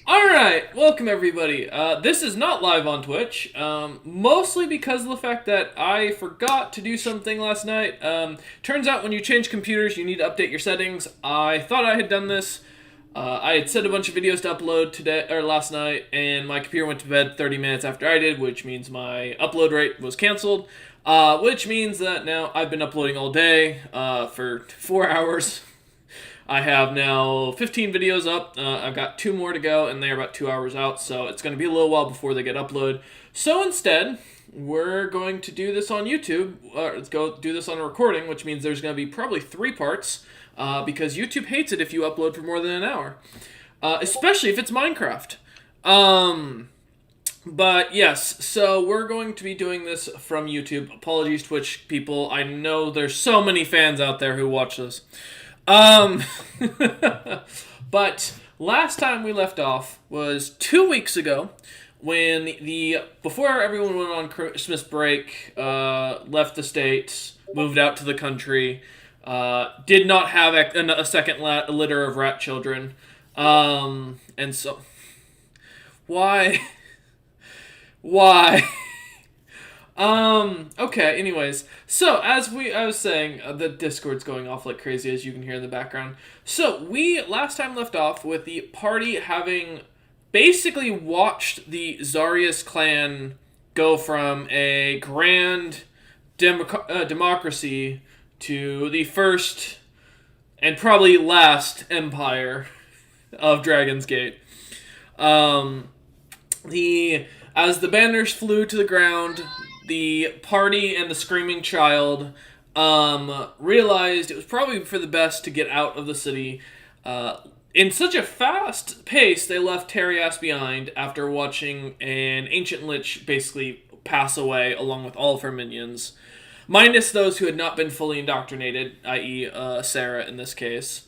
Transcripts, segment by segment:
Alright, welcome everybody. This is not live on Twitch, mostly because of the fact that I forgot to do something last night. Turns out when you change computers, you need to update your settings. I thought I had done this. I had set a bunch of videos to upload today or last night, and my computer went to bed 30 minutes after I did, which means my upload rate was canceled. Which means that now I've been uploading all day for 4 hours. I have now 15 videos up. I've got 2 more to go, and they're about 2 hours out, so it's going to be a little while before they get uploaded. So instead, we're going to do this on YouTube. Let's go do this on a recording, which means there's going to be probably 3 parts, because YouTube hates it if you upload for more than an hour. Especially if it's Minecraft. But yes, so we're going to be doing this from YouTube. Apologies, Twitch people. I know there's so many fans out there who watch this. Um, but last time we left off was 2 weeks ago when before everyone went on Christmas break, left the States, moved out to the country, did not have a second litter of rat children. And so, why? Why? Okay, anyways. So, as I was saying, the Discord's going off like crazy, as you can hear in the background. So, we last time left off with the party having basically watched the Zarius clan go from a grand democracy to the first and probably last empire of Dragon's Gate. As the banners flew to the ground, the party and the screaming child realized it was probably for the best to get out of the city. In such a fast pace, they left Terias behind after watching an ancient lich basically pass away along with all of her minions. Minus those who had not been fully indoctrinated, i.e. Sarah in this case.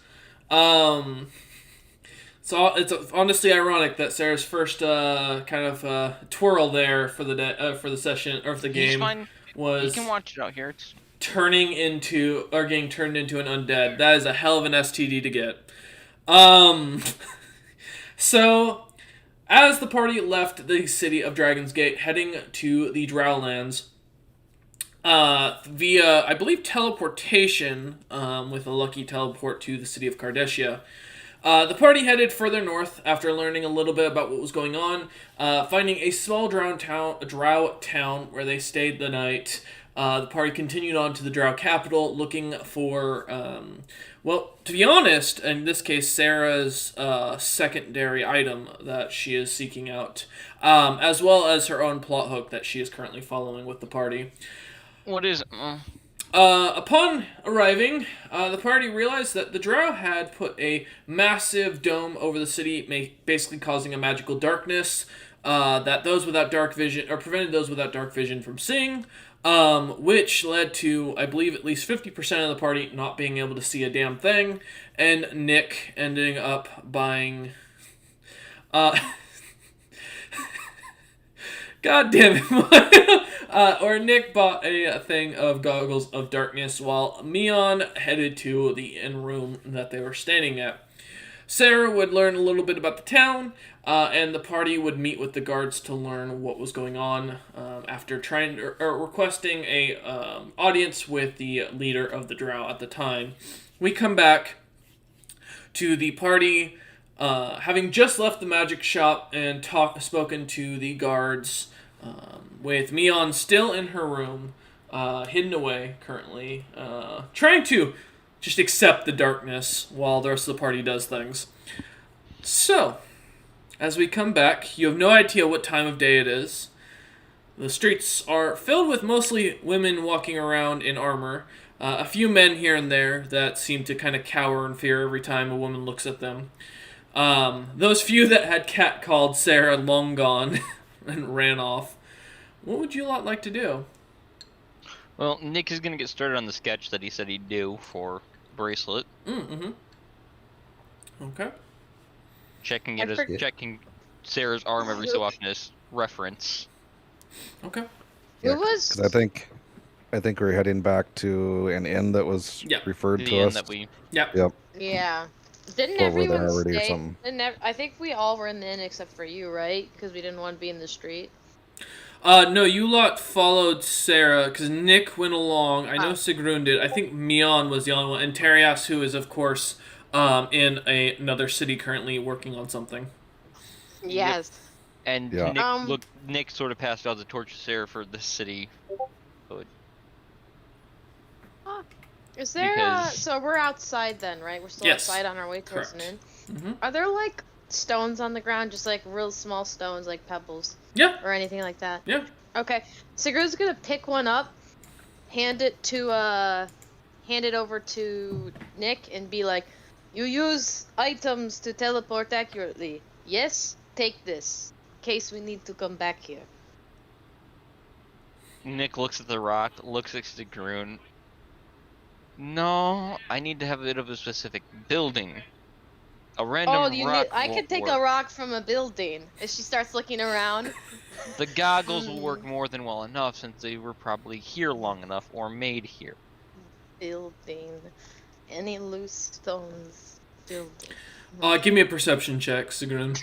So it's honestly ironic that Sarah's first kind of twirl there for the session or for the game was you can watch it out here. getting turned into an undead. That is a hell of an STD to get. So as the party left the city of Dragon's Gate, heading to the Drowlands, via I believe teleportation, with a lucky teleport to the city of Cardessia. The party headed further north after learning a little bit about what was going on, finding a small drow town where they stayed the night. The party continued on to the drow capital, looking for, to be honest, in this case, Sarah's secondary item that she is seeking out, as well as her own plot hook that she is currently following with the party. What is it? Upon arriving, the party realized that the drow had put a massive dome over the city, basically causing a magical darkness that those without dark vision, or prevented those without dark vision from seeing, which led to, I believe, at least 50% of the party not being able to see a damn thing, and Nick ending up buying... God damn it. Or Nick bought a thing of goggles of darkness while Mion headed to the inn room that they were staying at. Sarah would learn a little bit about the town, and the party would meet with the guards to learn what was going on, after requesting a audience with the leader of the drow at the time. We come back to the party, having just left the magic shop and spoken to the guards, with Mion still in her room, hidden away currently, trying to just accept the darkness while the rest of the party does things. So, as we come back, you have no idea what time of day it is. The streets are filled with mostly women walking around in armor, a few men here and there that seem to kind of cower in fear every time a woman looks at them. Those few that had catcalled Sarah long gone and ran off. What would you lot like to do? Well, Nick is going to get started on the sketch that he said he'd do for Bracelet. Mm-hmm. Okay. Checking Sarah's arm every so often as reference. Okay. Yeah, because I think we're heading back to an inn that was referred to us. That we... Yep. Yeah. Didn't Or were they everyone already or stay? something? I think we all were in the inn except for you, right? Because we didn't want to be in the street. No, you lot followed Sarah, because Nick went along. I know Oh. Sigrun did. I think Mion was the only one. And Terias, who is, of course, in another city currently working on something. Yes. And Yeah. Nick sort of passed out the torch to Sarah for the city. Is there Because- so we're outside then, right? We're still Yes. outside on our way towards Correct. an inn. Mm-hmm. Are there like stones on the ground, just like real small stones, like pebbles Yeah, or anything like that? yeah. Okay. Sigurd's gonna pick one up, hand it over to Nick, and be like, "You use items to teleport accurately. Yes, take this, in case we need to come back here." Nick looks at the rock, looks at Sigrun. No, I need to have it of a specific building. A random rock I won't could take work. a rock from a building. As she starts looking around. The goggles will work more than well enough since they were probably here long enough or made here. Building. Any loose stones. Building. Give me a perception check, Sigrun.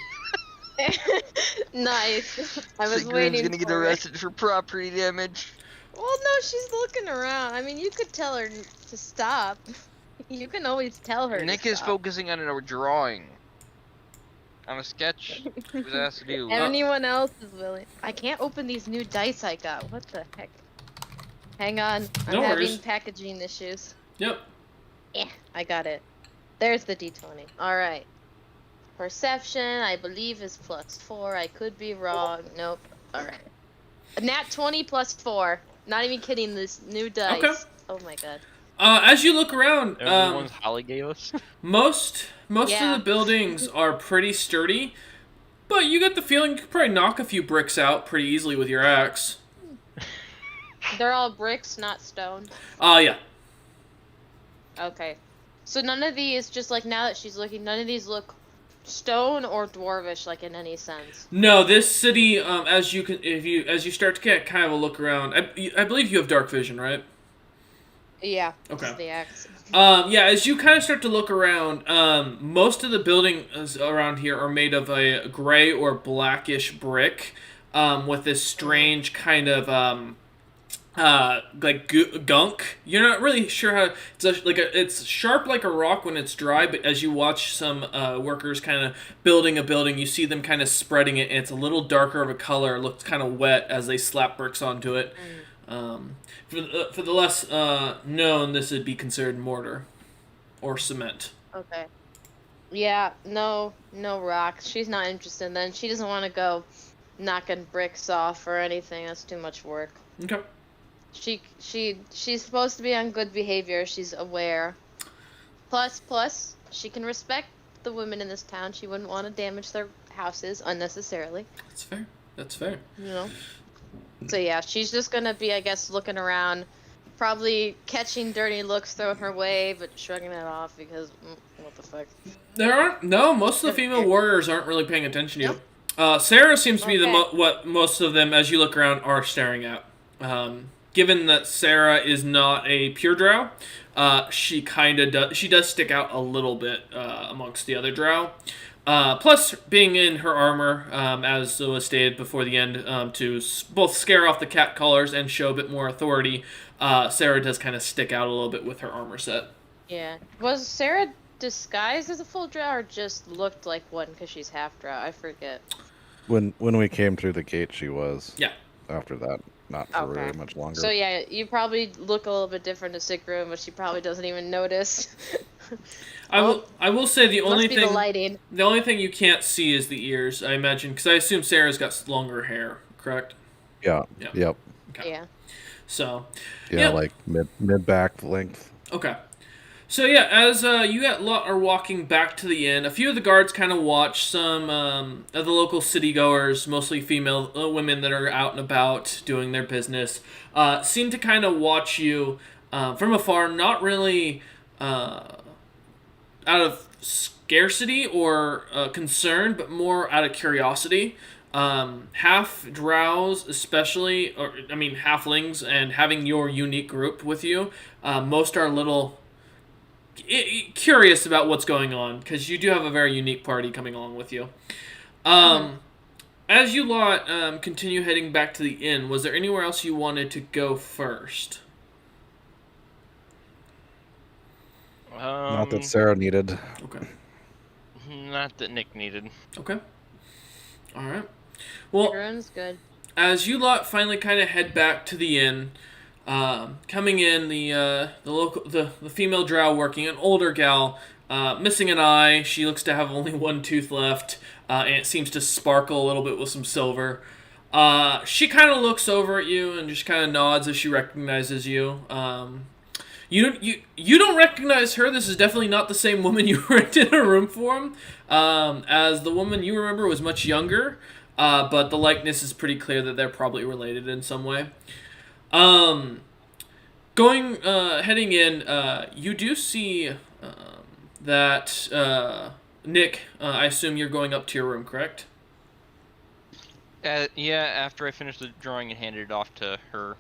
Nice. I was Sigrun's waiting gonna get for it. arrested for property damage. Well, no, she's looking around. I mean, you could tell her to stop. You can always tell her Nick to is stop. focusing on a drawing. On a sketch. He was asked to do. Anyone else is willing. I can't open these new dice I got. What the heck? Hang on. I'm No having worries. packaging issues. Yep. Yeah, I got it. There's the d20. Alright. Perception, I believe, is +4. I could be wrong. Nope. Alright. Nat 20 +4. Not even kidding, this new dice. Okay. Oh my god. As you look around, They're the ones Holly gave us. most Yeah. of the buildings are pretty sturdy, but you get the feeling you could probably knock a few bricks out pretty easily with your axe. They're all bricks, not stone. Yeah. Okay. So none of these, just like now that she's looking, none of these look stone or dwarvish, like in any sense. No, this city, as you start to get kind of a look around, I believe you have dark vision, right? Yeah. Okay. This is the axe. Yeah, as you kind of start to look around, most of the buildings around here are made of a gray or blackish brick, with this strange kind of gunk. You're not really sure how. It's sharp like a rock when it's dry, but as you watch some workers kind of building a building, you see them kind of spreading it, and it's a little darker of a color. It looks kind of wet as they slap bricks onto it. For the less known, this would be considered mortar or cement. Okay. Yeah, no rocks. She's not interested then. She doesn't want to go knocking bricks off or anything. That's too much work. Okay. She's supposed to be on good behavior. She's aware. Plus, she can respect the women in this town. She wouldn't want to damage their houses unnecessarily. That's fair. You know? So yeah, she's just gonna be, I guess, looking around, probably catching dirty looks thrown her way, but shrugging it off because, what the fuck? Most of the female warriors aren't really paying attention to you. Sarah seems to be what most of them, as you look around, are staring at. Given that Sarah is not a pure drow, she does stick out a little bit amongst the other drow. Plus, being in her armor, as was stated before the end, to both scare off the cat callers and show a bit more authority, Sarah does kind of stick out a little bit with her armor set. Yeah. Was Sarah disguised as a full drow or just looked like one because she's half drow? I forget. When we came through the gate, she was. Yeah. After that, not for very much longer. So yeah, you probably look a little bit different to Sigrun, but she probably doesn't even notice. I will say the only the lighting. The only thing you can't see is the ears, I imagine, because I assume Sarah's got longer hair, correct? Yeah. Yep. Okay. Yeah. So. Yeah, like mid back length. Okay. So yeah, as you are walking back to the inn, a few of the guards kind of watch some of the local city goers, mostly female women that are out and about doing their business, seem to kind of watch you from afar, not really out of scarcity or concern, but more out of curiosity. Half drows, especially, halflings, and having your unique group with you, most are a little curious about what's going on, because you do have a very unique party coming along with you. As you lot continue heading back to the inn, was there anywhere else you wanted to go first? Not that Sarah needed. Okay. Not that Nick needed. Okay. All right. Well, Everyone's good. as you lot finally kind of head back to the inn, coming in, the female drow working, an older gal, missing an eye. She looks to have only one tooth left, and it seems to sparkle a little bit with some silver. She kind of looks over at you and just kind of nods as she recognizes you. You don't recognize her. This is definitely not the same woman you rented a room for. As the woman you remember was much younger, but the likeness is pretty clear that they're probably related in some way. Heading in, you do see that Nick. I assume you're going up to your room, correct? Yeah, after I finished the drawing and handed it off to her.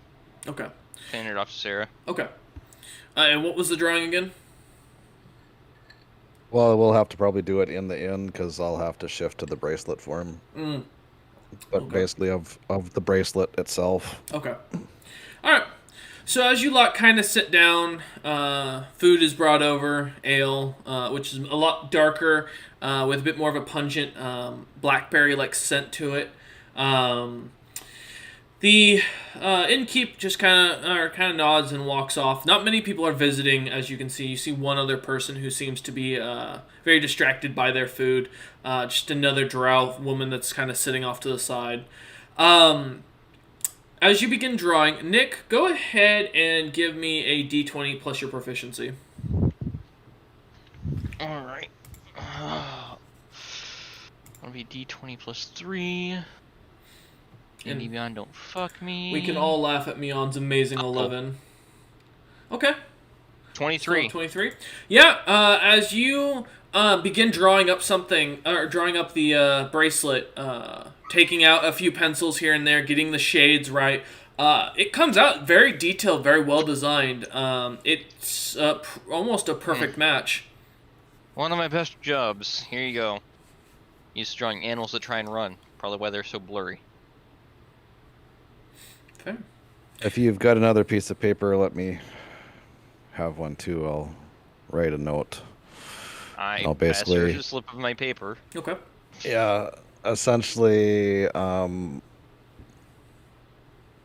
Okay. Handed it off to Sarah. Okay. And what was the drawing again? Well, we'll have to probably do it in the inn because I'll have to shift to the bracelet form. But Okay. basically of the bracelet itself. Okay. All right. So as you lot kind of sit down, food is brought over, ale, which is a lot darker, with a bit more of a pungent blackberry-like scent to it. The innkeep just kind of nods and walks off. Not many people are visiting, as you can see. You see one other person who seems to be very distracted by their food. Just another drow woman that's kind of sitting off to the side. As you begin drawing, Nick, go ahead and give me a d20 plus your proficiency. Alright. That'll be d20 plus 3. And And Beyond don't fuck me. we can all laugh at Mion's amazing 11. Okay. 23. So 23. Yeah, as you begin drawing up something, or drawing up the bracelet, taking out a few pencils here and there, getting the shades right, it comes out very detailed, very well designed. It's almost a perfect match. One of my best jobs. Here you go. Used to drawing animals that try and run. Probably why they're so blurry. Okay. If you've got another piece of paper, let me have one too. I'll write a note. I basically- just slip of my paper. Okay. Yeah, essentially,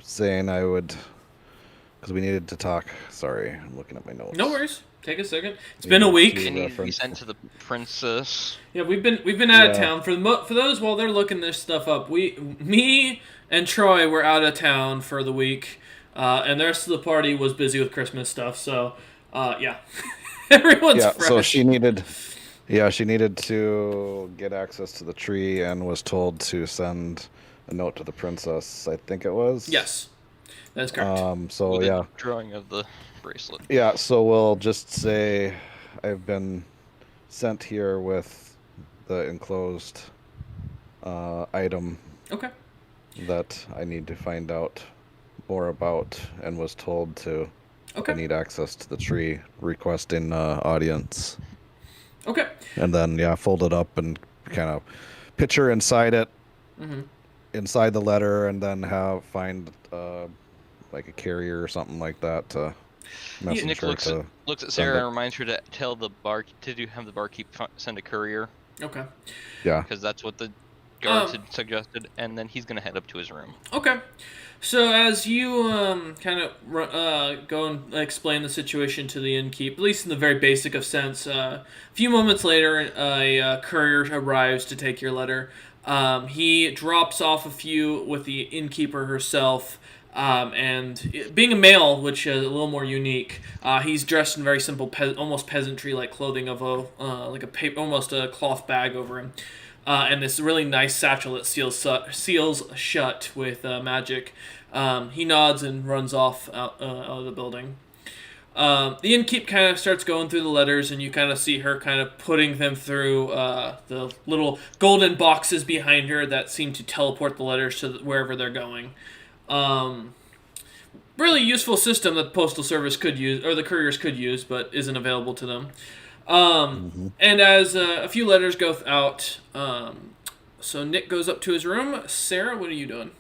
saying I would, because we needed to talk. Sorry, I'm looking at my notes. No worries. Take a second. It's been a week. It needs to be Reference. sent to the princess. Yeah, we've been out of Yeah. town for those while they're looking this stuff up. Me and Troy were out of town for the week, and the rest of the party was busy with Christmas stuff. So, yeah, everyone's Yeah, fresh. so she needed to get access to the tree and was told to send a note to the princess. I think it was. Yes, that's correct. So With a yeah. drawing of the bracelet. Yeah, so we'll just say I've been sent here with the enclosed item Okay. that I need to find out more about and was told to Okay. I need access to the tree, requesting audience. Okay. And then, yeah, fold it up and kind of picture inside it, inside the letter, and then find like a carrier or something like that to message Nick her looks to at send Sarah it. and reminds her to tell the have the barkeep send a courier, Okay. Yeah. because that's what the guards had suggested, and then he's gonna head up to his room. Okay. So as you kind of go and explain the situation to the innkeep, at least in the very basic of sense, a few moments later, a courier arrives to take your letter. He drops off a few with the innkeeper herself, and being a male, which is a little more unique, he's dressed in very simple, almost peasantry-like clothing of almost a cloth bag over him. And this really nice satchel that seals shut with magic. He nods and runs off out of the building. The innkeep kind of starts going through the letters, and you kind of see her kind of putting them through the little golden boxes behind her that seem to teleport the letters to wherever they're going. really useful system that the Postal Service could use, or the couriers could use, but isn't available to them. And as a few letters go out, so Nick goes up to his room. Sarah, what are you doing?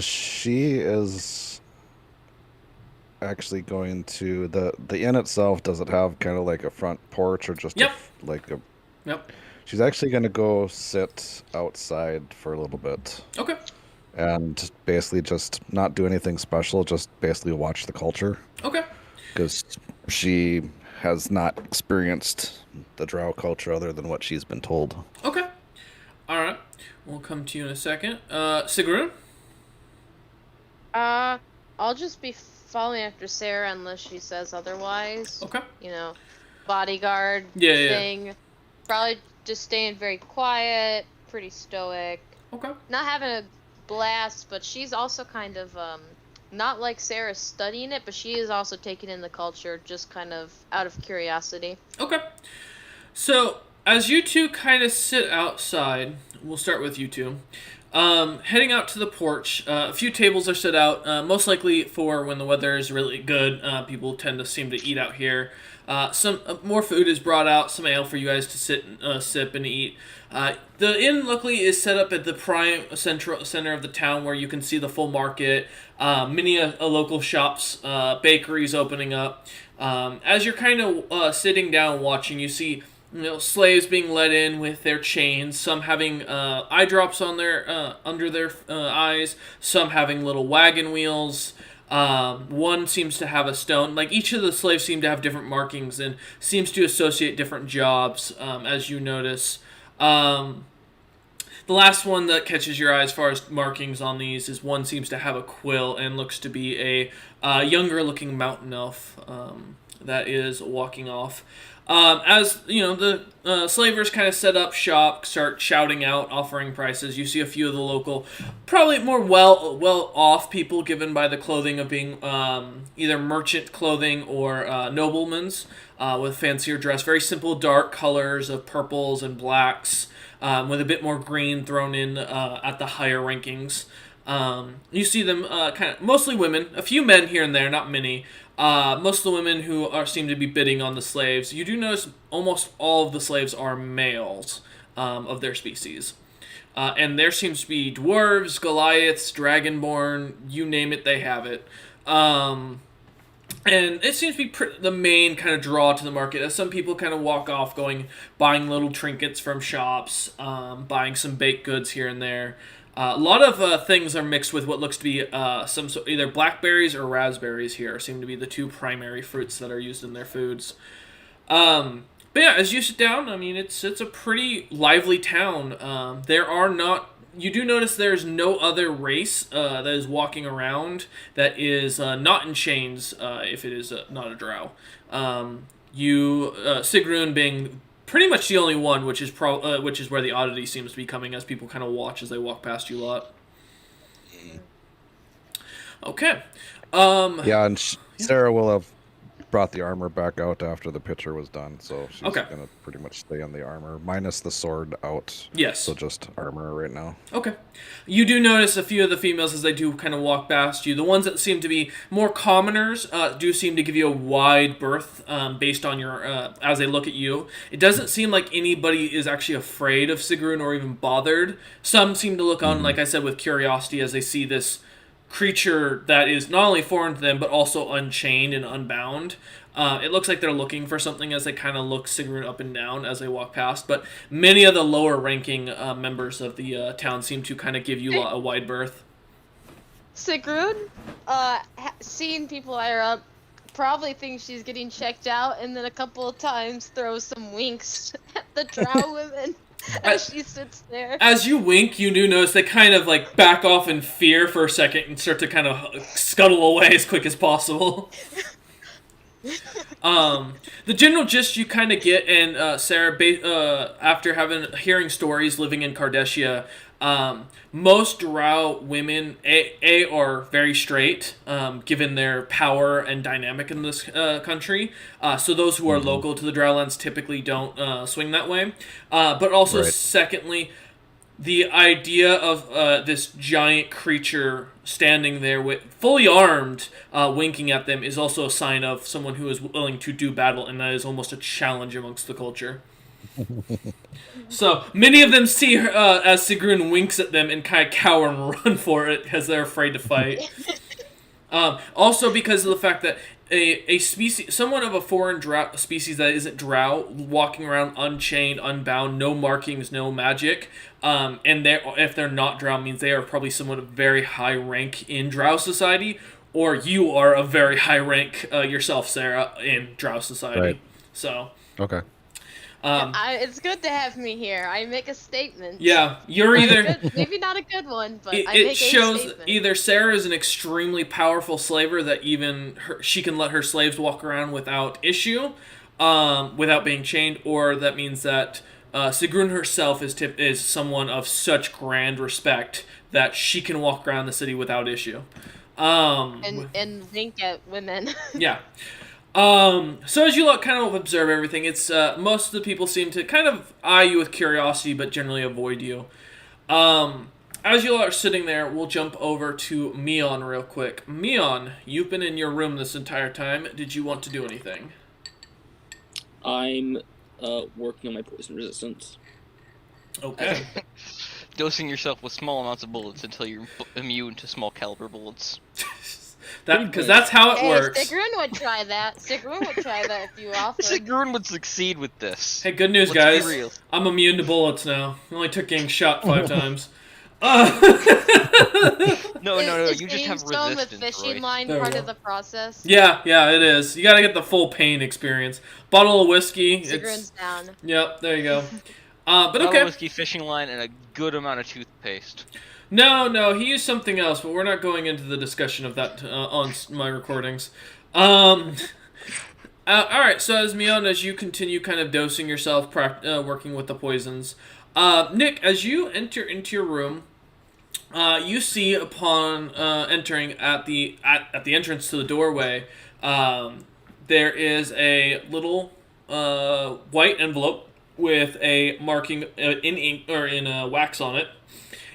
She is actually going to the inn itself. Does it have kind of like a front porch or just Yep. like a? Yep. She's actually going to go sit outside for a little bit Okay. and basically just not do anything special. Just basically watch the culture Okay. because she has not experienced the drow culture other than what she's been told. Okay. All right. We'll come to you in a second. Sigrun? I'll just be following after Sarah unless she says otherwise. Okay. You know, bodyguard Yeah. thing. Probably just staying very quiet, pretty stoic. Okay. Not having a blast, but she's also kind of not like Sarah studying it, but she is also taking in the culture just kind of out of curiosity. Okay. So, as you two kind of sit outside, we'll start with you two. Heading out to the porch, a few tables are set out, most likely for when the weather is really good. People tend to seem to eat out here. Some more food is brought out, some ale for you guys to sit, sip, and eat. The inn, luckily, is set up at the prime center of the town where you can see the full market, many local shops, bakeries opening up. As you're kind of sitting down watching, you see slaves being let in with their chains, some having eye drops on their under their eyes, some having little wagon wheels. One seems to have a stone. Like each of the slaves seem to have different markings and seems to associate different jobs, as you notice. The last one that catches your eye as far as markings on these is one seems to have a quill and looks to be a younger looking mountain elf that is walking off. As you know, the slavers kind of set up shop, start shouting out, offering prices. You see a few of the local, probably more well-off people, given by the clothing of being either merchant clothing or noblemen's, with fancier dress. Very simple, dark colors of purples and blacks, with a bit more green thrown in at the higher rankings. You see them kind of mostly women, a few men here and there, not many. Most of the women who seem to be bidding on the slaves. You do notice almost all of the slaves are males of their species. And there seems to be dwarves, Goliaths, Dragonborn, you name it, they have it. And it seems to be the main kind of draw to the market, as some people kind of walk off buying little trinkets from shops, buying some baked goods here and there. A lot of things are mixed with what looks to be either blackberries or raspberries here seem to be the two primary fruits that are used in their foods. But yeah, as you sit down, I mean, it's a pretty lively town. You do notice there's no other race that is walking around that is not in chains, if it is not a drow. Sigrun being pretty much the only one, which is where the oddity seems to be coming as people kind of watch as they walk past you a lot. Okay. Yeah, and Sarah will have brought the armor back out after the picture was done, so she's gonna pretty much stay on the armor, minus the sword out. Yes. So just armor right now. Okay. You do notice a few of the females as they do kind of walk past you. The ones that seem to be more commoners do seem to give you a wide berth based on your as they look at you. It doesn't seem like anybody is actually afraid of Sigrun or even bothered. Some seem to look on, like I said, with curiosity as they see this creature that is not only foreign to them but also unchained and unbound. It looks like they're looking for something as they kind of look Sigrun up and down as they walk past, but many of the lower ranking members of the town seem to kind of give you a wide berth. Sigrun, seeing people higher up, probably thinks she's getting checked out, and then a couple of times throws some winks at the drow women. As she sits there. As you wink, you do notice they kind of like back off in fear for a second and start to kind of scuttle away as quick as possible. The general gist you kind of get, and Sarah, after hearing stories living in Cardessia, most drow women are very straight, given their power and dynamic in this country. So those who are local to the Drowlands typically don't swing that way. But also, secondly, the idea of this giant creature standing there with fully armed, winking at them is also a sign of someone who is willing to do battle, and that is almost a challenge amongst the culture. So many of them see her as Sigrun winks at them and kind of cower and run for it because they're afraid to fight. Also, because of the fact that a species, someone of a foreign drow species that isn't drow, walking around unchained, unbound, no markings, no magic, and if they're not drow, means they are probably someone of very high rank in drow society, or you are a very high rank yourself, Sarah, in drow society. Right. So. Okay. It's good to have me here. I make a statement. Yeah, you're either. Maybe not a good one, but I make It shows a statement. either Sarah is an extremely powerful slaver that even she can let her slaves walk around without issue, without being chained, or that means that Sigrun herself is someone of such grand respect that she can walk around the city without issue. And wink at women. Yeah. So as you look, kind of observe everything, it's, most of the people seem to kind of eye you with curiosity, but generally avoid you. As you are sitting there, we'll jump over to Mion real quick. Mion, you've been in your room this entire time. Did you want to do anything? I'm, working on my poison resistance. Okay. Dosing yourself with small amounts of bullets until you're immune to small caliber bullets. Because that's how it works. Sigrun would try that. Sigrun would try that if you offered. Sigrun would succeed with this. Hey, good news, Let's be guys. real. I'm immune to bullets now. I only took getting shot 5 times. No, Is you just have Brimstone resistance, with fishing Roy. line There we part go. of the process? Yeah, it is. You gotta get the full pain experience. Bottle of whiskey. Sigrun's down. Yep, there you go. But Bottle okay. of whiskey, fishing line, and a good amount of toothpaste. No, he used something else, but we're not going into the discussion of that on my recordings. Alright, so as Mion, as you continue kind of dosing yourself, working with the poisons, Nick, as you enter into your room, you see upon entering at the entrance to the doorway, there is a little white envelope with a marking in ink or in wax on it.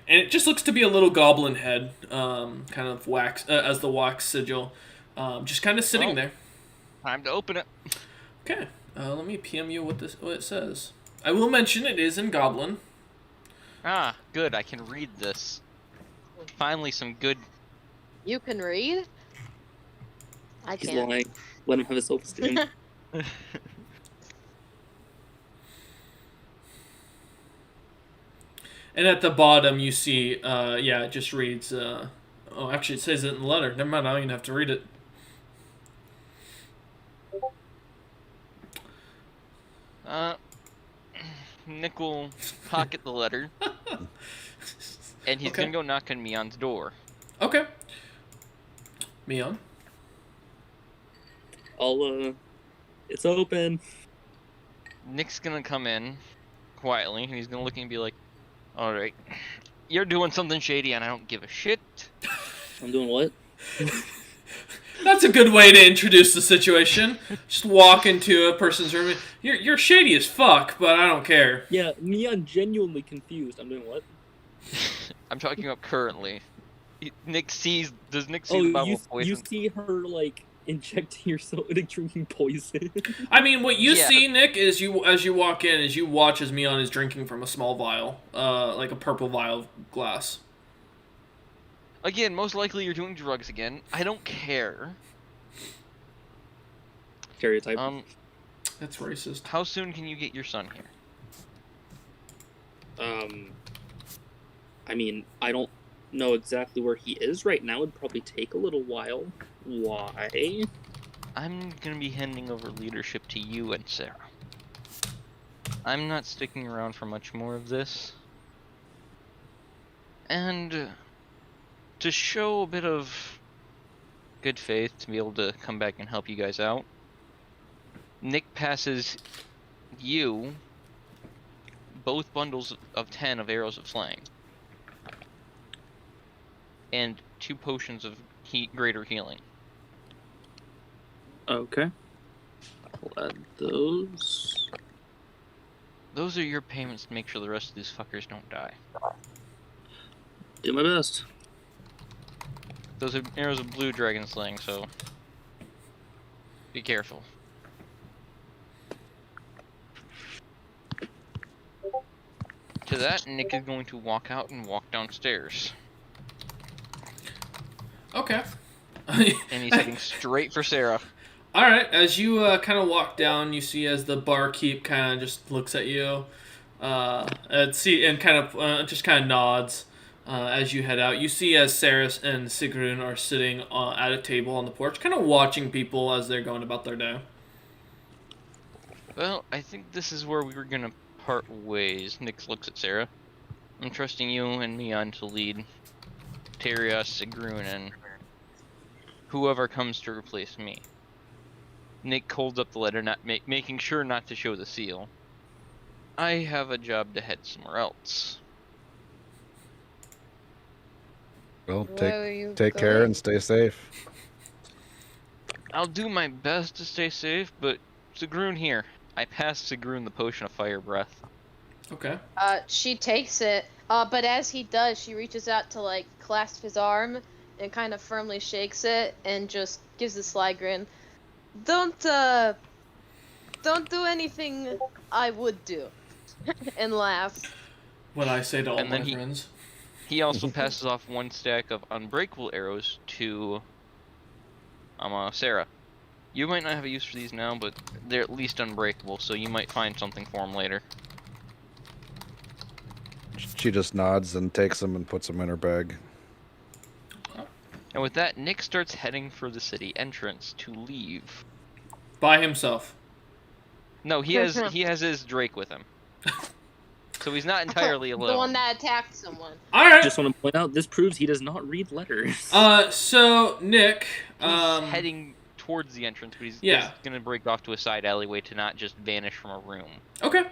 And it just looks to be a little goblin head, kind of wax as the wax sigil, just kind of sitting there. Time to open it. Okay, let me PM you what it says. I will mention it is in Goblin. Ah, good. I can read this. Finally, some good. You can read? I He's can't. lying. Let him have his self-esteem. And at the bottom you see, it just reads. Actually, it says it in the letter. Never mind, I don't even have to read it. Nick will pocket the letter, and he's Okay. gonna go knock on Mion's door. Okay. Mion. It's open. Nick's gonna come in quietly, and he's gonna look and be like, "All right, you're doing something shady, and I don't give a shit." I'm doing what? That's a good way to introduce the situation. Just walk into a person's room. You're shady as fuck, but I don't care. Yeah, me, I'm genuinely confused. I'm doing what? I'm talking about currently. Nick sees. Does Nick see Oh, the bottle you of poison? you see her, like, injecting yourself, like, drinking poison. I mean, what you Yeah. see, Nick, is as you walk in, is you watch as Mion is drinking from a small vial, like a purple vial of glass. Again, most likely you're doing drugs again. I don't care. Stereotype. That's racist. How soon can you get your son here? I mean, I don't know exactly where he is right now. It'd probably take a little while. Why? I'm gonna be handing over leadership to you and Sarah. I'm not sticking around for much more of this. And to show a bit of good faith to be able to come back and help you guys out, Nick passes you both bundles of 10 of arrows of flame and 2 potions of greater healing. Okay. I'll add those. Those are your payments to make sure the rest of these fuckers don't die. Do my best. Those are arrows of blue dragon slaying, so be careful. To that, Nick is going to walk out and walk downstairs. Okay. And he's heading straight for Sarah. All right. As you kind of walk down, you see as the barkeep kind of just looks at you, and kind of just kind of nods as you head out. You see as Sarah and Sigrun are sitting at a table on the porch, kind of watching people as they're going about their day. Well, I think this is where we were gonna part ways. Nick looks at Sarah. I'm trusting you and Mion to lead Terios, Sigrun, and whoever comes to replace me. Nick holds up the letter, not making sure not to show the seal. I have a job to head somewhere else. Well, Where are you take care going? and stay safe. I'll do my best to stay safe, but Sigrun here. I pass Sigrun the potion of fire breath. Okay. She takes it, but as he does, she reaches out to like clasp his arm and kind of firmly shakes it and just gives a sly grin. Don't do anything I would do, and laughs. What I say to all And my then friends. He also passes off one stack of unbreakable arrows to Sarah. You might not have a use for these now, but they're at least unbreakable, so you might find something for them later. She just nods and takes them and puts them in her bag. And with that, Nick starts heading for the city entrance to leave. By himself. No, he has his Drake with him. So he's not entirely alone. The one that attacked someone. All right. Just want to point out, this proves he does not read letters. So Nick, He's heading towards the entrance, but he's gonna break off to a side alleyway to not just vanish from a room. Okay.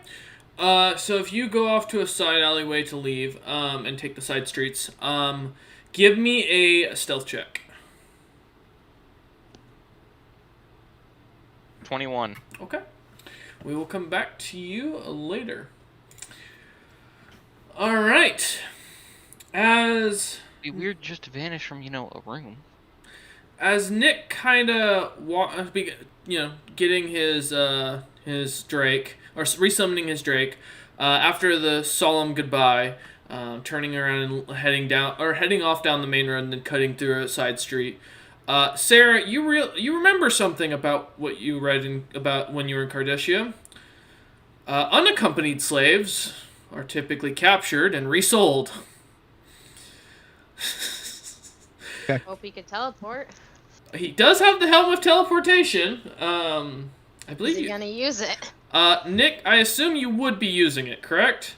So if you go off to a side alleyway to leave, and take the side streets, give me a stealth check. 21. Okay. We will come back to you later. All right. As It'd be weird just to vanish from, a room. as Nick kind of getting his Drake or resummoning his Drake after the solemn goodbye, turning around and heading off down the main road and then cutting through a side street. Sarah, you remember something about what you read about when you were in Cardissia? Unaccompanied slaves are typically captured and resold. Hope he can teleport. He does have the helm of teleportation. I Is believe he you. gonna use it? Nick, I assume you would be using it, correct?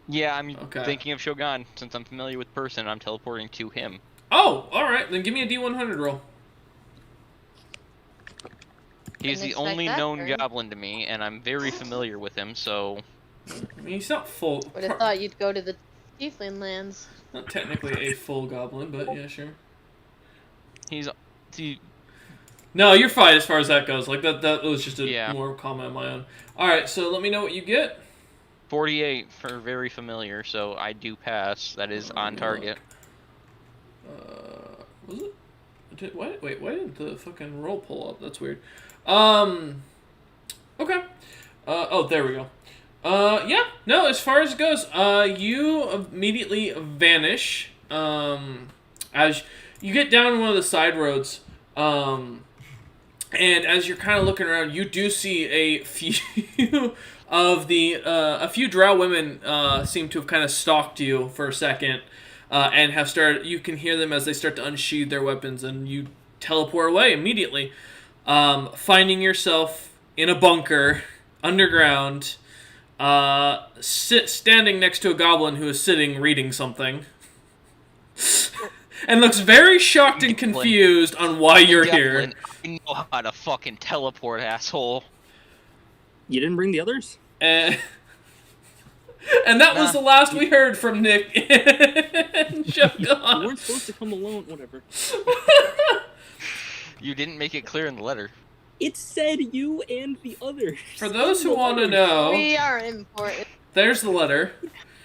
Yeah, I'm Okay. thinking of Shogun. Since I'm familiar with person, I'm teleporting to him. Oh, all right. Then give me a D100 roll. He's Didn't the only expect that, known Vern. goblin to me, and I'm very familiar with him, so... I mean, he's not full. Would have thought you'd go to the Tiefling lands. Not technically a full goblin, but yeah, sure. He, No, you're fine as far as that goes. Like that was just a Yeah. more comment on my own. All right, so let me know what you get. 48 for very familiar, so I do pass. That is on target. Was it? Why didn't the fucking roll pull up? That's weird. Okay. Oh, there we go. Yeah. No, as far as it goes, you immediately vanish. As you get down one of the side roads, and as you're kind of looking around, you do see a few of a few drow women seem to have kind of stalked you for a second, and have started. You can hear them as they start to unsheathe their weapons, and you teleport away immediately, finding yourself in a bunker underground, standing next to a goblin who is sitting reading something. And looks very shocked and confused on why you're here. Goblin, I know how to fucking teleport, asshole. You didn't bring the others? And that was the last we heard from Nick and You Shogun. weren't supposed to come alone, whatever. You didn't make it clear in the letter. It said you and the others. For those who want to know, We are important. there's the letter.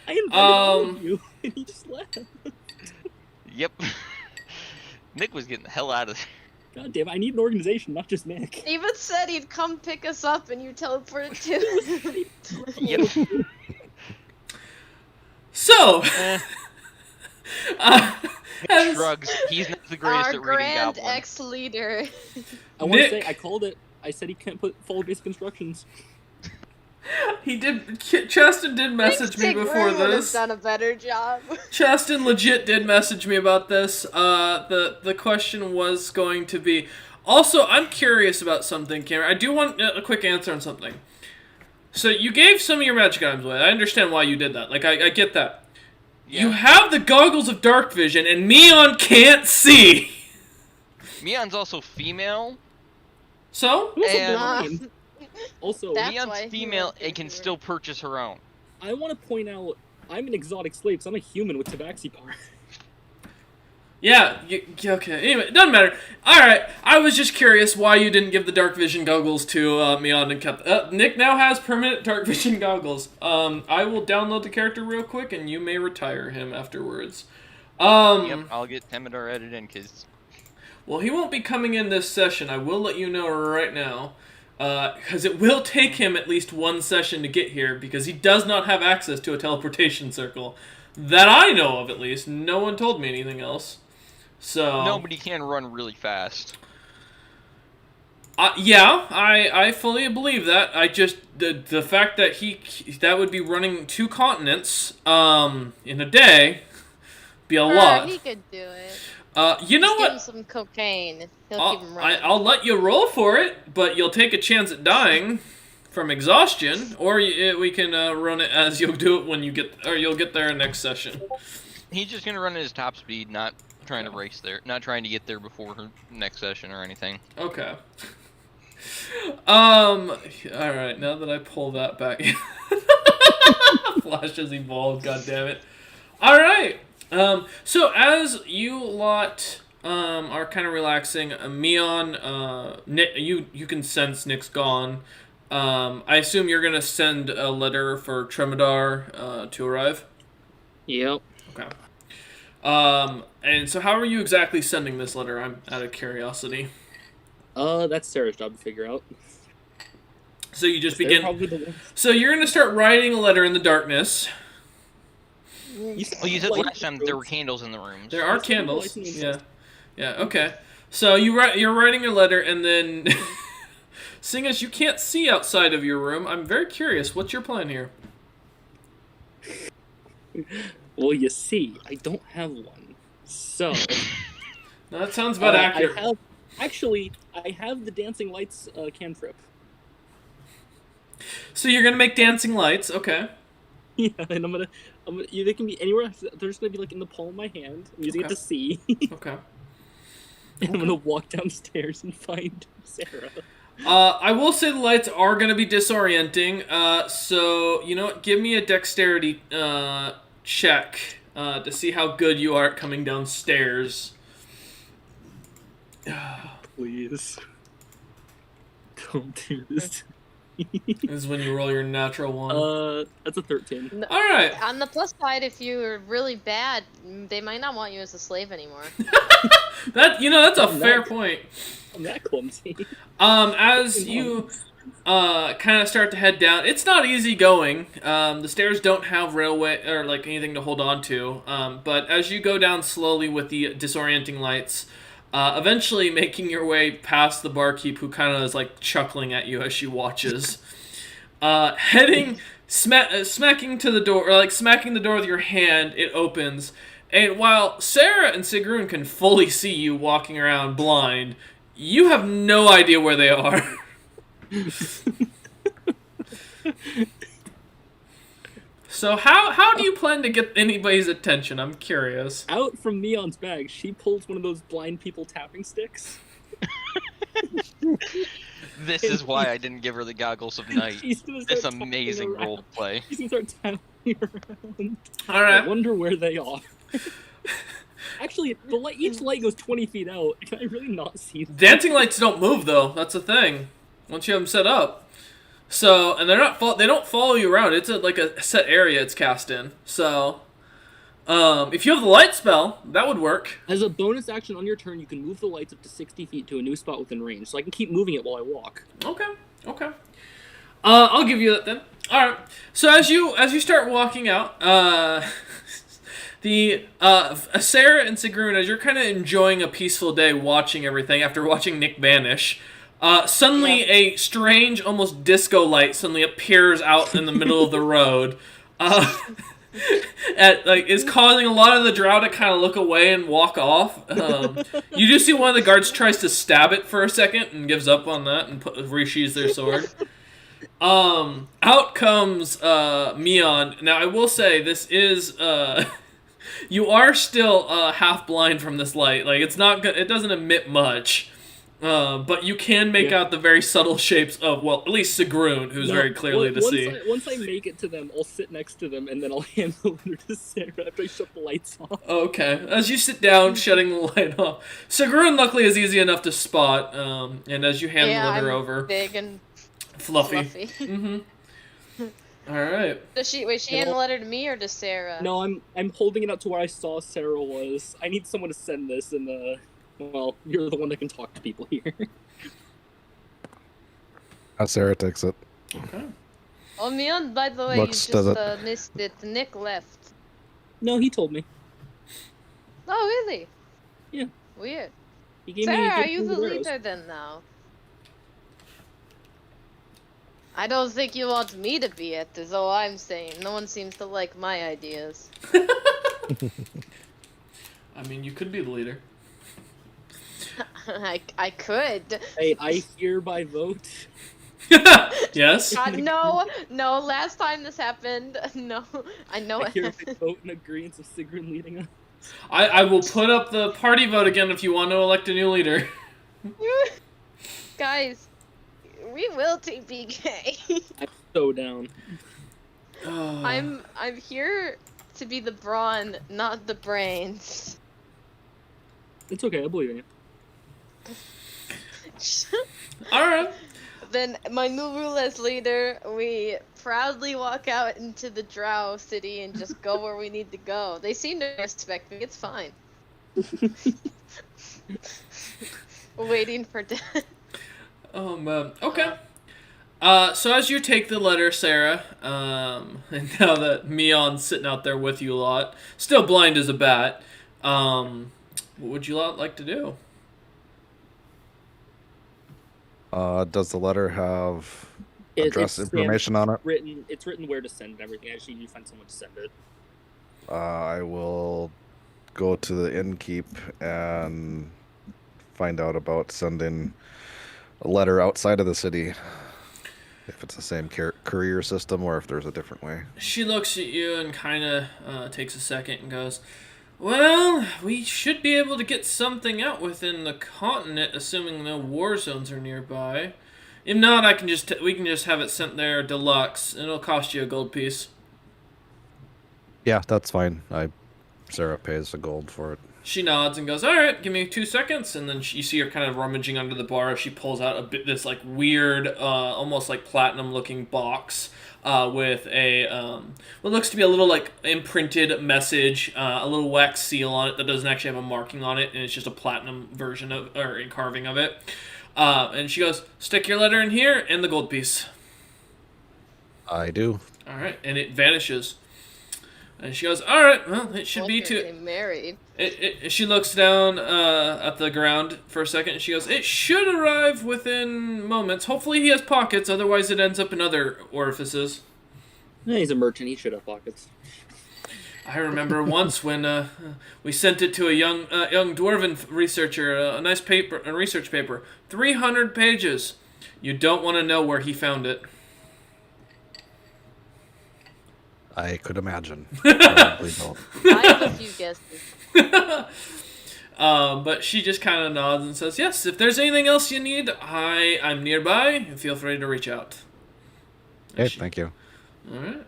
I invited all of you, and he just left. Yep. Nick was getting the hell out of there. God damn, I need an organization, not just Nick. Even said he'd come pick us up and you teleported too. Yep. So, Eh, as- shrugs. He's not the greatest Our at reading grand Goblin. ex-leader. I want to Nick. say, I called it. I said he can't follow basic instructions. he did. Chaston did message me before would have this. done a better job. Chaston legit did message me about this. The question was going to be. Also, I'm curious about something, Cameron. I do want a quick answer on something. So you gave some of your magic items away. I understand why you did that. Like I get that. Yeah. You have the goggles of dark vision, and Meon can't see. Mion's also female. So I'm also And- blind. Also, That's why Mion's he female won't and can do it. still purchase her own. I want to point out, I'm an exotic slave, because I'm a human with tabaxi power. yeah, okay. Anyway, it doesn't matter. All right, I was just curious why you didn't give the dark vision goggles to Meon and kept. Nick now has permanent dark vision goggles. I will download the character real quick, and you may retire him afterwards. Yep, I'll get Temidor edited in, because Well, he won't be coming in this session. I will let you know right now. Because it will take him at least one session to get here, because he does not have access to a teleportation circle. That I know of, at least. No one told me anything else. So... nobody can run really fast. Yeah, I fully believe that. I just... The fact that that would be running 2 continents, in a day, be a lot. He could do it. You know Just give him what? some cocaine. He'll keep him running. I'll let you roll for it, but you'll take a chance at dying from exhaustion, or we can run it as you'll do it when you get, or you'll get there next session. He's just gonna run at his top speed, not trying to race there, not trying to get there before her next session or anything. Okay. All right. Now that I pull that back, Flash has evolved. God damn it! All right. So as you lot are kind of relaxing, Meon, Nick, you can sense Nick's gone. I assume you're gonna send a letter for Tremidar to arrive. Yep. Okay. And so how are you exactly sending this letter? I'm out of curiosity. That's Sarah's job to figure out. So you just They're begin. probably the ones- So you're gonna start writing a letter in the darkness. Well, you said Like- last time there were candles in the rooms. There are That's what candles. writing is. Yeah. Okay. So you're writing a letter, and then, seeing as you can't see outside of your room, I'm very curious. What's your plan here? Well, you see, I don't have one. So, Now, that sounds about accurate. I have the dancing lights cantrip. So you're gonna make dancing lights. Okay. Yeah, and I'm gonna, they can be anywhere. They're just gonna be like in the palm of my hand. I'm using it Okay. to see. Okay. And I'm gonna walk downstairs and find Sarah. I will say the lights are gonna be disorienting. So you know what? Give me a dexterity check to see how good you are at coming downstairs. Please, don't do this. This is when you roll your natural one. That's a 13. All right. On the plus side, if you're really bad, they might not want you as a slave anymore. That's a I'm fair not- point. I'm that clumsy. As you kind of start to head down, it's not easy going. The stairs don't have railway or like anything to hold on to. But as you go down slowly with the disorienting lights, eventually making your way past the barkeep, who kind of is like chuckling at you as she watches, heading smacking to the door, or like smacking the door with your hand, it opens. And while Sarah and Sigrun can fully see you walking around blind, you have no idea where they are. So how do you plan to get anybody's attention? I'm curious. Out from Neon's bag, she pulls one of those blind people tapping sticks. This is why I didn't give her the goggles of night. She's gonna This start tapping amazing around. role play. She's gonna start tapping around. All I right. wonder where they are. Actually, each light goes 20 feet out. Can I really not see them? Dancing lights don't move though. That's the thing. Once you have them set up. So, and they don't follow you around. It's like a set area it's cast in. So, if you have the light spell, that would work. As a bonus action on your turn, you can move the lights up to 60 feet to a new spot within range, so I can keep moving it while I walk. Okay. I'll give you that then. All right. So as you start walking out, Sarah and Sigrun, as you're kind of enjoying a peaceful day, watching everything after watching Nick vanish, suddenly a strange, almost disco light suddenly appears out in the middle of the road. Is causing a lot of the drow to kind of look away and walk off. You do see one of the guards tries to stab it for a second and gives up on that and resheathes their sword. Out comes Mion. Now I will say this is you are still half blind from this light. Like it's not good. It doesn't emit much. But you can make out the very subtle shapes of, well, at least Sigrun, who's very clearly to see. Once I make it to them, I'll sit next to them, and then I'll hand the letter to Sarah after I shut the lights off. Okay. As you sit down, shutting the light off, Sigrun luckily is easy enough to spot, and as you hand the letter over... big and fluffy. Mm-hmm. Alright. Does she hand the letter to me or to Sarah? No, I'm holding it up to where I saw Sarah was. I need someone to send this, and well, you're the one that can talk to people here. Sarah takes it. Okay. Oh, Mion, by the way, Looks, you just missed it. Nick left. No, he told me. Oh, really? Yeah. Weird. He gave Sarah, me are you the arrows. leader then now? I don't think you want me to be it, is all I'm saying. No one seems to like my ideas. I mean, you could be the leader. I could. Hey, I hereby vote. Yes? No, last time this happened, no, I know I it hereby happened. vote in agreement of Sigrun leading us. I will put up the party vote again if you want to elect a new leader. Guys, we will TPK. I'm so down. I'm here to be the brawn, not the brains. It's okay, I believe in you. Alright. Then my new rule as leader, we proudly walk out into the Drow city and just go where we need to go. They seem to respect me, it's fine. Waiting for death. Oh man. Okay. So as you take the letter, Sarah, and now that Mion's sitting out there with you a lot, still blind as a bat, what would you lot like to do? Does the letter have It's address information on it? It's written where to send and everything. I just need you to find someone to send it. I will go to the innkeep and find out about sending a letter outside of the city. If it's the same courier system or if there's a different way. She looks at you and kind of takes a second and goes, well, we should be able to get something out within the continent, assuming no war zones are nearby. If not, we can just have it sent there deluxe. It'll cost you a gold piece. Yeah, that's fine. Sarah pays the gold for it. She nods and goes, all right, give me 2 seconds. And then you see her kind of rummaging under the bar. She pulls out this like weird, almost like platinum looking box with a, what looks to be a little like imprinted message, a little wax seal on it that doesn't actually have a marking on it. And it's just a platinum version of, or carving of it. And she goes, stick your letter in here and the gold piece. I do. All right. And it vanishes. And she goes, all right, well, it should be You're too... getting married. She looks down at the ground for a second, and she goes, it should arrive within moments. Hopefully he has pockets, otherwise it ends up in other orifices. Yeah, he's a merchant. He should have pockets. I remember once when we sent it to a young dwarven researcher, a research paper, 300 pages. You don't want to know where he found it. I could imagine. Probably don't. I have a few guesses. But she just kind of nods and says, yes, if there's anything else you need, I'm nearby. Feel free to reach out. Hey, thank you. All right.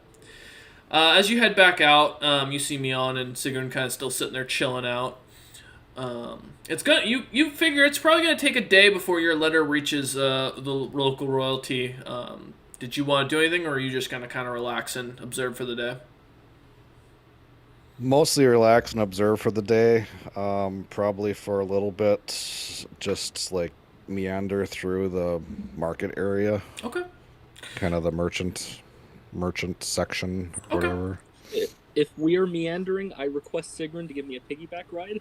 As you head back out, you see Mion and Sigrun kind of still sitting there chilling out. You figure it's probably gonna take a day before your letter reaches the local royalty Did you want to do anything, or are you just going to kind of relax and observe for the day? Mostly relax and observe for the day. Probably for a little bit, just like meander through the market area, Okay. kind of the merchant section, or Okay. whatever. If we are meandering, I request Sigrun to give me a piggyback ride.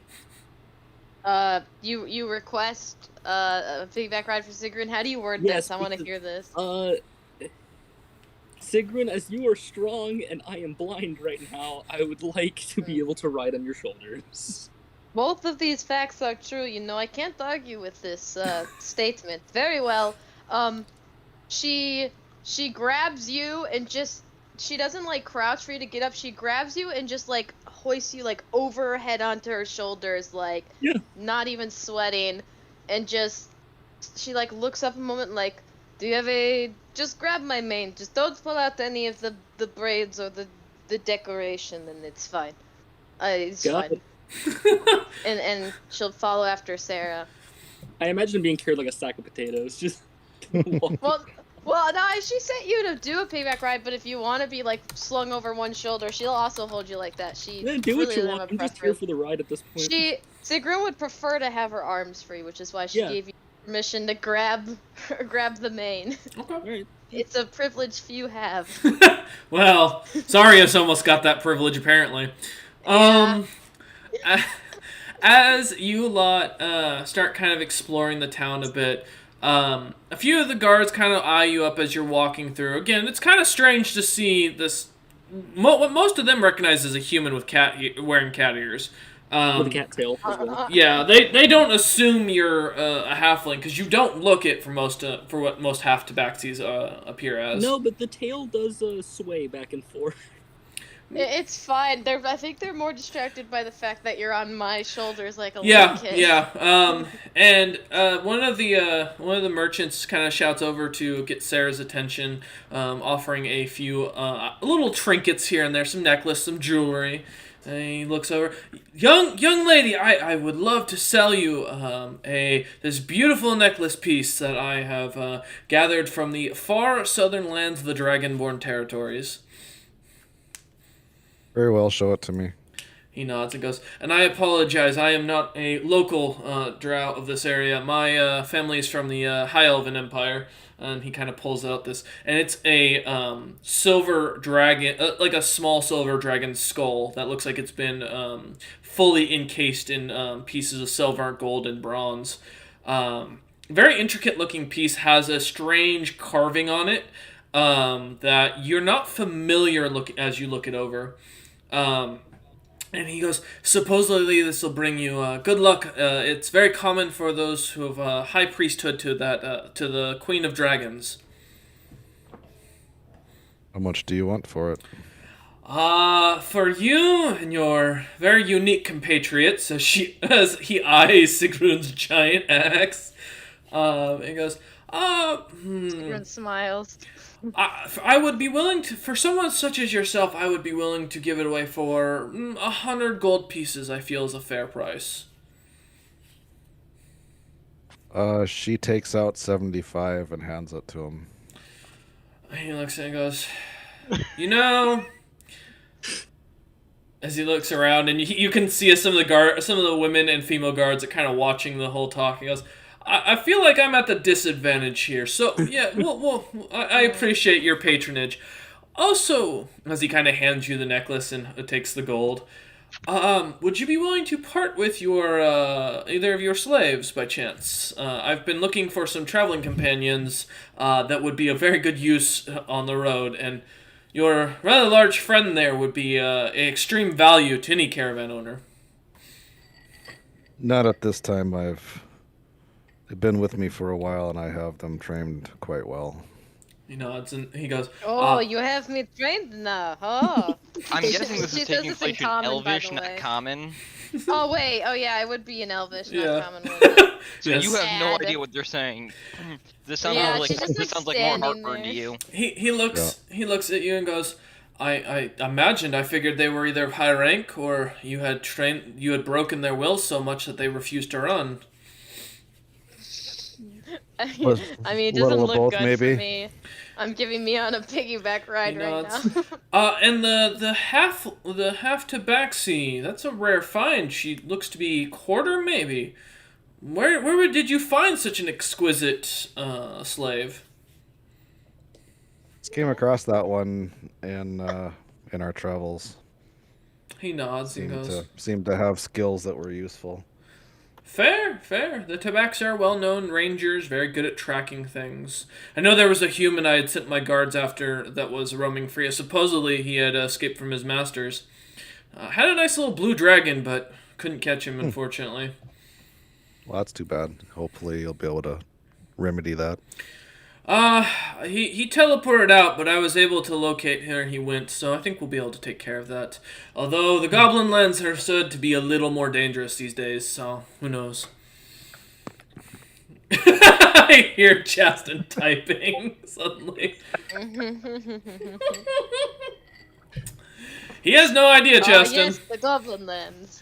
You request a piggyback ride for Sigrun. How do you word Yes, this? I want to because- hear this. Sigrun, as you are strong and I am blind right now, I would like to be able to ride on your shoulders. Both of these facts are true. You know, I can't argue with this statement. Very well. She grabs you and just she doesn't like crouch for you to get up. She grabs you and just like hoists you like over her head onto her shoulders, like Yeah. not even sweating, and just she like looks up a moment like, do you have a just grab my mane. Just don't pull out any of the braids or the decoration, and it's fine. It's Got fine. it. And she'll follow after Sarah. I imagine being carried like a sack of potatoes. Just Well, no, she sent you to do a payback ride, but if you want to be like slung over one shoulder, she'll also hold you like that. She yeah, do really what you doesn't want. have a I'm just here preference. for the ride at this point. Sigrun would prefer to have her arms free, which is why she Yeah. gave you permission to grab the mane. Okay. Alright. It's a privilege few have. Well, Zarius almost got that privilege, apparently. As you lot start kind of exploring the town a bit, a few of the guards kind of eye you up as you're walking through. Again, it's kind of strange to see this. What most of them recognize as a human with wearing cat ears. With a cat tail as well. Yeah, they don't assume you're a halfling because you don't look it for what most half tabaxis appear as. No, but the tail does sway back and forth. It's fine. I think they're more distracted by the fact that you're on my shoulders like a Yeah, little kid. yeah. And one of the merchants kind of shouts over to get Sarah's attention, offering a few little trinkets here and there, some necklace, some jewelry. And he looks over, young lady, I would love to sell you this beautiful necklace piece that I have gathered from the far southern lands of the Dragonborn territories. Very well, show it to me. He nods and goes, and I apologize, I am not a local drow of this area. My family is from the High Elven Empire. And he kind of pulls out this, and it's a silver dragon, like a small silver dragon skull that looks like it's been fully encased in pieces of silver, gold, and bronze. Very intricate looking piece, has a strange carving on it that you're not familiar as you look it over. And he goes, supposedly this will bring you good luck. It's very common for those who have high priesthood to to the Queen of Dragons. How much do you want for it? For you and your very unique compatriots, as he eyes Sigrun's giant axe, he goes, Sigrun smiles. I would be willing to, for someone such as yourself, I would be willing to give it away for 100 gold pieces. I feel is a fair price. She takes out 75 and hands it to him. He looks and goes, you know, as he looks around, and you can see some of the women and female guards are kind of watching the whole talk. He goes, I feel like I'm at the disadvantage here. So, yeah, I appreciate your patronage. Also, as he kind of hands you the necklace and takes the gold, would you be willing to part with your, either of your slaves by chance? I've been looking for some traveling companions, that would be of very good use on the road, and your rather large friend there would be, an extreme value to any caravan owner. Not at this time. They've been with me for a while, and I have them trained quite well. He nods and he goes, Oh, you have me trained now. Oh. I'm guessing this She is says taking this in place in common, by Elvish, the not way. common. Oh wait. Oh yeah, it would be an Elvish, Yeah. not common. Wouldn't it? So Yes. you have no Sad. idea what they're saying. This sounds Yeah, more like she's just, this like, sounds like more standing heartburn to there. you. He looks at you and goes, I imagined, I figured they were either high rank or you had broken their will so much that they refused to run. I Was mean, it little doesn't of look both, good maybe? for me. I'm giving me on a piggyback ride You know, right now. it's- and the half tabaxi, that's a rare find. She looks to be quarter, maybe. Where did you find such an exquisite slave? Just came across that one in our travels. He nods and goes, Seemed to have skills that were useful. Fair, fair. The Tabaxi are well-known rangers, very good at tracking things. I know there was a human I had sent my guards after that was roaming free. Supposedly he had escaped from his masters. Had a nice little blue dragon, but couldn't catch him, unfortunately. Well, that's too bad. Hopefully, you'll be able to remedy that. He teleported out, but I was able to locate where he went, so I think we'll be able to take care of that. Although the Goblin lands are said to be a little more dangerous these days, so who knows. I hear Chaston typing suddenly. He has no idea, Chaston. Yes, the Goblin Lands.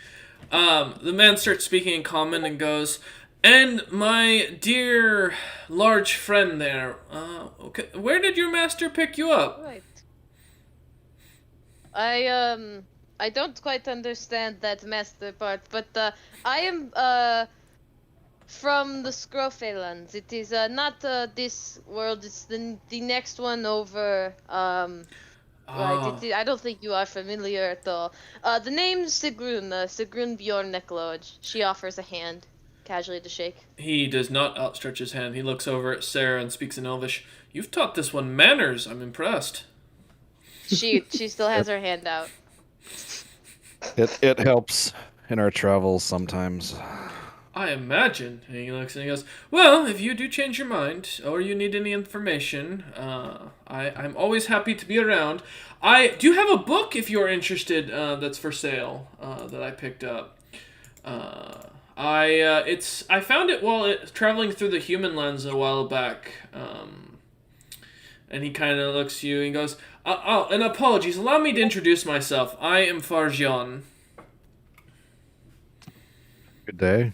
The man starts speaking in common and goes, "And my dear large friend there, okay, where did your master pick you up?" Right. I don't quite understand that master part, but I am from the Scrofe lands. It is not this world. It's the next one over. Right. I don't think you are familiar at all. The name's Sigrun. Sigrun Bjorn Necklodge. She offers a hand, casually to shake. He does not outstretch his hand. He looks over at Sarah and speaks in Elvish. "You've taught this one manners. I'm impressed." She still has her hand out. It helps in our travels sometimes. "I imagine." And he looks and he goes, "Well, if you do change your mind or you need any information, I'm always happy to be around. I do have a book if you're interested that's for sale that I picked up. I found it while traveling through the human lens a while back." And he kind of looks at you and goes, "Oh, and apologies. Allow me to introduce myself. I am Farjan." Good day.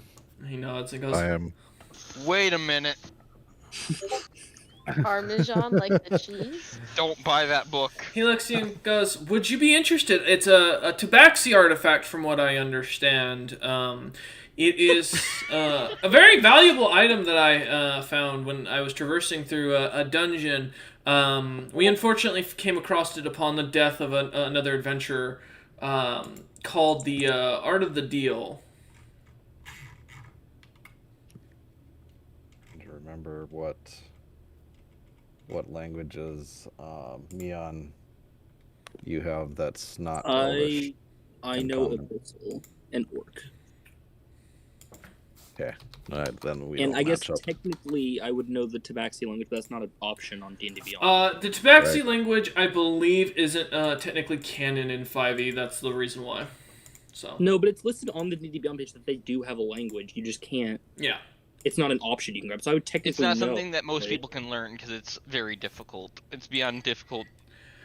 He nods and goes, I am. Wait a minute. Parmesan, like the cheese. Don't buy that book. He looks at you and goes, "Would you be interested? It's a tabaxi artifact from what I understand. It is a very valuable item that I found when I was traversing through a dungeon. We unfortunately came across it upon the death of another adventurer called the Art of the Deal." To remember what languages Mion you have that's not Elvish. I in know common. Abyssal and Orc. Okay. All right, then we And don't I guess match up. technically I would know the Tabaxi language, but that's not an option on D&D Beyond. The tabaxi Right. language, I believe, isn't technically canon in 5e. That's the reason why. So No, but it's listed on the D&D Beyond page that they do have a language. You just can't. yeah. It's not an option you can grab. So I would technically It's not know, something that most right? people can learn because it's very difficult. It's beyond difficult.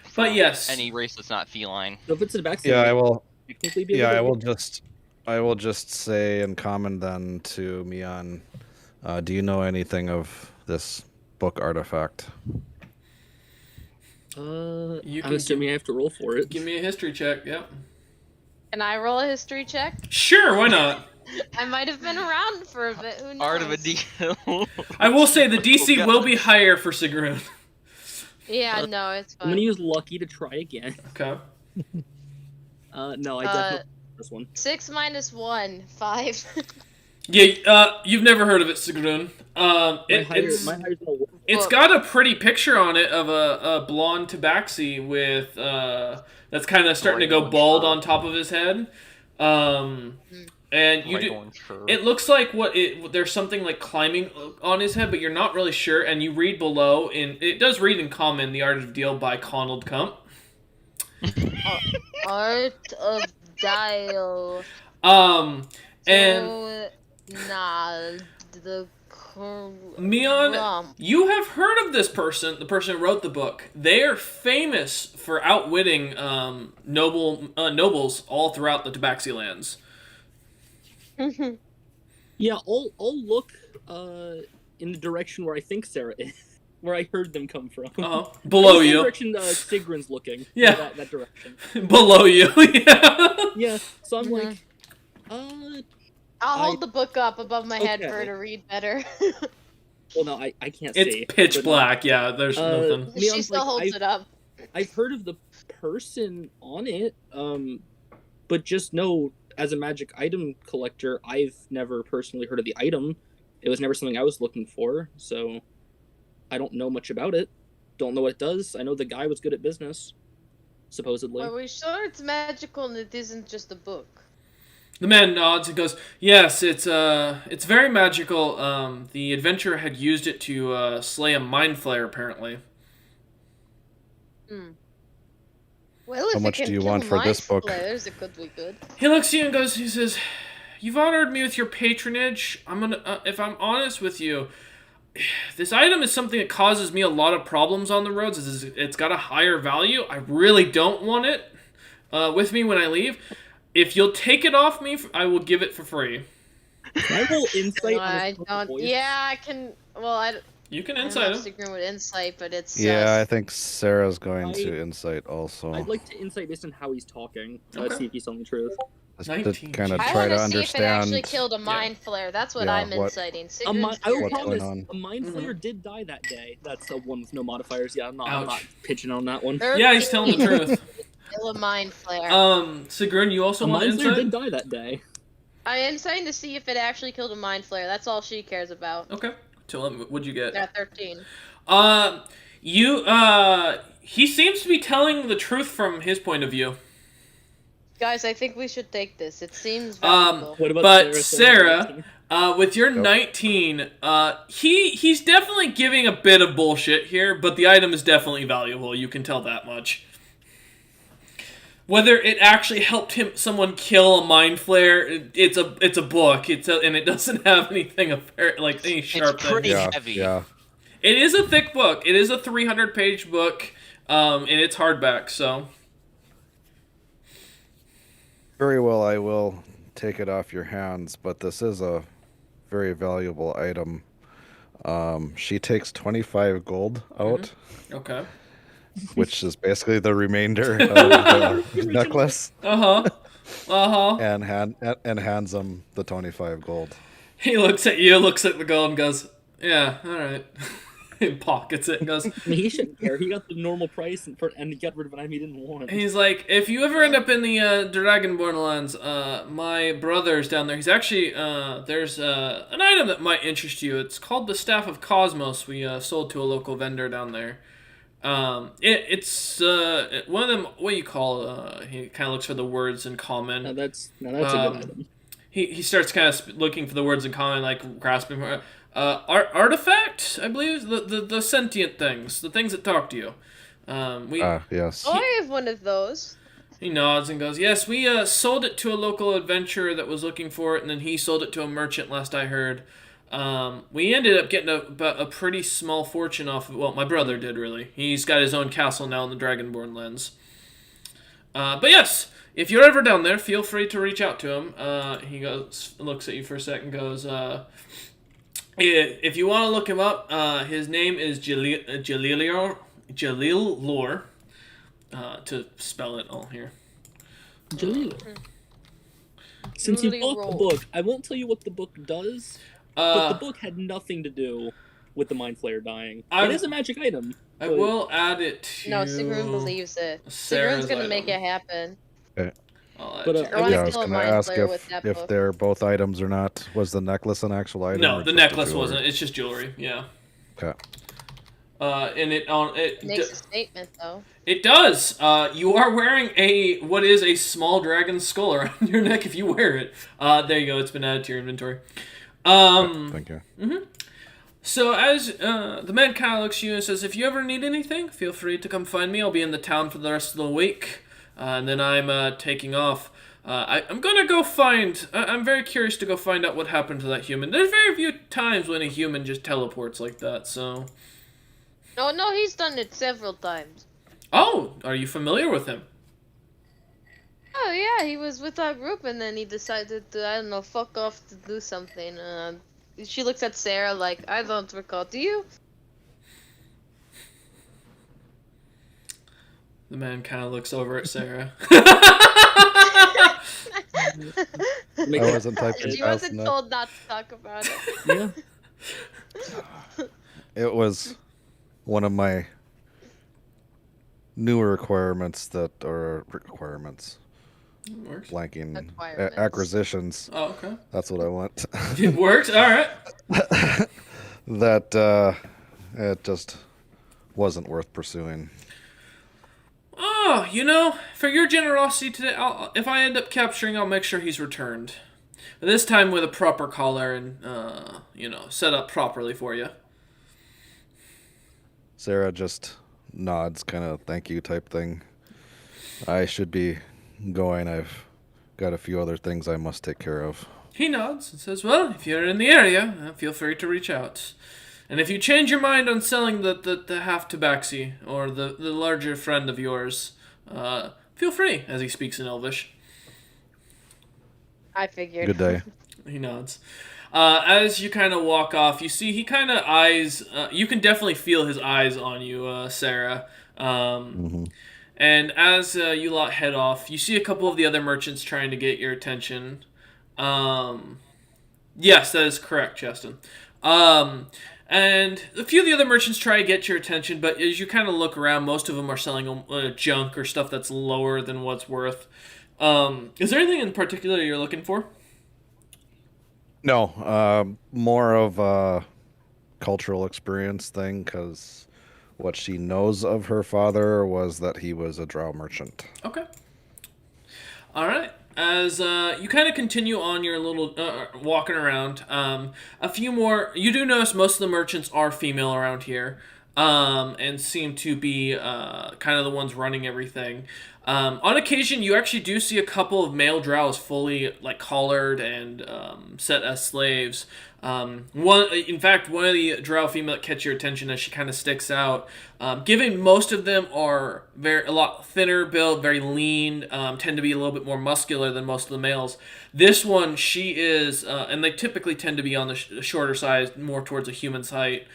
But for yes. any race that's not feline. So if it's a Tabaxi, Yeah, I will. technically be Yeah, able I to will read just. I will just say in common then to Mion. Do you know anything of this book artifact? You I'm can assuming I have to roll for it. Give me a history check. Yep. Can I roll a history check? Sure, why not? I might have been around for a bit. Who knows? Art of a deal. I will say the DC Oh, God. will be higher for Sigrun. Yeah, no, it's I'm gonna fine. use lucky to try again. Okay. No, I definitely this one. 6 minus 1, 5. Yeah, you've never heard of it, Sigrun. My It's higher's gonna work. it's got a pretty picture on it of a blonde tabaxi with that's kind of starting to go Orange bald fur. on top of his head. And you Like do. orange fur. It looks like there's something like climbing on his head, but you're not really sure. And you read below, it does read in common, "The Art of Deal" by Conald Kump. Art of Dial. And So, nah, the Mion, you have heard of this person, the person who wrote the book. They are famous for outwitting nobles all throughout the Tabaxi lands. Yeah, I'll look in the direction where I think Sarah is, where I heard them come from. Below The same you. direction Sigrun's looking. Yeah. That direction. Below you. Yeah. Yeah. So I'm Mhm. like, I'll hold the book up above my head for her Okay. to read better. well, no, I can't It's see. pitch but- black. Yeah. There's nothing. Leon's She still like, holds it up. I've heard of the person on it, but just know as a magic item collector, I've never personally heard of the item. It was never something I was looking for, so I don't know much about it. Don't know what it does. I know the guy was good at business, supposedly. Are we sure it's magical and it isn't just a book? The man nods and goes, "Yes, it's very magical. The adventurer had used it to slay a mind flayer, apparently." Well, if How it much can do you kill want for this mind book? flayers, it could be good. He looks at you and goes, he says, "You've honored me with your patronage. I'm gonna, if I'm honest with you, this item is something that causes me a lot of problems on the roads. It's got a higher value. I really don't want it with me when I leave. If you'll take it off me, I will give it for free." I will insight on I his tone of don't. voice. Yeah, I can. Well, You can I don't insight know him. if Sigrun would insight, but it's. Yeah, I think Sarah's going to I- insight also. I'd like to insight based on how he's talking. Okay. See if he's telling the truth. Just to 19. kind of I try want to to see if it actually understand. killed a mind flare. That's what Yeah, I'm what- inciting. I Sigrun's will What's curious. going promise on? a mind flayer did die that day. That's a one with no modifiers. Yeah, I'm not Ouch. pitching on that one. Yeah, he's telling the truth. Kill a mind flare. Sigrun, you also A want mind flayer insight? did die that day. I am inciting to see if it actually killed a mind flare. That's all she cares about. Okay. Tell him, what'd you get? Yeah, 13. He seems to be telling the truth from his point of view. Guys, I think we should take this. It seems valuable. What about But Sarah? Sarah, with your Yep. 19, he's definitely giving a bit of bullshit here, but the item is definitely valuable. You can tell that much. Whether it actually helped someone kill a mind flare, it's a book. And it doesn't have anything like any sharp It's pretty things. Yeah, heavy. yeah. It is a thick book. It is a 300-page book, and it's hardback. So Very well, I will take it off your hands, but this is a very valuable item. She takes 25 gold out, okay. which is basically the remainder of the necklace, and hands him the 25 gold. He looks at you, looks at the gold, and goes, "Yeah, all right." He pockets it and goes. I mean, he shouldn't care. He got the normal price and he got rid of an item he didn't want. He's like, "If you ever end up in the Dragonborn lands, my brother's down there. He's actually there's an item that might interest you. It's called the Staff of Cosmos. We sold to a local vendor down there. It's one of them. What you call? He kind of looks for the words in common. Now that's a good item. He starts kind of looking for the words in common, like grasping for artifact. I believe the sentient things, the things that talk to you. Yes. Oh, I have one of those. He nods and goes, "Yes, we sold it to a local adventurer that was looking for it, and then he sold it to a merchant. Last I heard, we ended up getting a pretty small fortune off of. Well, my brother did really. He's got his own castle now in the Dragonborn lands. But yes." If you're ever down there, feel free to reach out to him. He goes, looks at you for a second, goes, if you want to look him up, his name is Jalil Lore. To spell it all here. Jalil. Since you Really bought the roll. book, I won't tell you what the book does, but the book had nothing to do with the mind flayer dying. I- It is a magic item. I but- will add it to. No, Sigrun believes it. Sarah's Sigrun's gonna make item. it happen. I'll add But, it to I wanna Yeah, I was kill a going to mind ask flayer with that if book. they're both items or not. Was the necklace an actual item? No, or the just a necklace jewelry? wasn't. It's just jewelry. Yeah. Okay. And it Makes a statement though. it does. You are wearing what is a small dragon skull around your neck if you wear it. There you go. It's been added to your inventory. Thank you. So as the man kind of looks at you and says, "If you ever need anything, feel free to come find me. I'll be in the town for the rest of the week, and then I'm taking off. I'm gonna go find. I'm very curious to go find out what happened to that human. There's very few times when a human just teleports like that. So, No, he's done it several times. oh, are you familiar with him? Oh yeah, he was with our group and then he decided to, I don't know, fuck off to do something. she looks at Sarah like, I don't recall. Do you? The man kind of looks over at Sarah. Make I it- wasn't typing She fast wasn't enough. told not to talk about it. Yeah. It was one of my newer requirements requirements. Works. Blanking. Acquirements. Acquisitions. Oh, okay. That's what I want. It works. All right. That it just wasn't worth pursuing. Oh, for your generosity today, if I end up capturing, I'll make sure he's returned. This time with a proper collar and, set up properly for you. Sarah just nods, kind of thank you type thing. I should be going. I've got a few other things I must take care of. He nods and says, well, if you're in the area, feel free to reach out. And if you change your mind on selling the half tabaxi or the larger friend of yours, feel free, as he speaks in Elvish. I figured. Good day. He nods. As you kind of walk off, you see he kind of eyes, you can definitely feel his eyes on you, Sarah. And as you lot head off, you see a couple of the other merchants trying to get your attention. Yes, that is correct, Cheston. And a few of the other merchants try to get your attention, but as you kind of look around, most of them are selling junk or stuff that's lower than what's worth. Is there anything in particular you're looking for? No, more of a cultural experience thing, because what she knows of her father was that he was a drow merchant. Okay. All right. As you kind of continue on your little walking around, a few more. You do notice most of the merchants are female around here, and seem to be kind of the ones running everything. On occasion, you actually do see a couple of male drows fully collared and set as slaves. In fact, one of the drow female that catch your attention as she kind of sticks out. Given most of them are a lot thinner build, very lean, tend to be a little bit more muscular than most of the males. This one, she is, and they typically tend to be on the shorter side, more towards a human's height.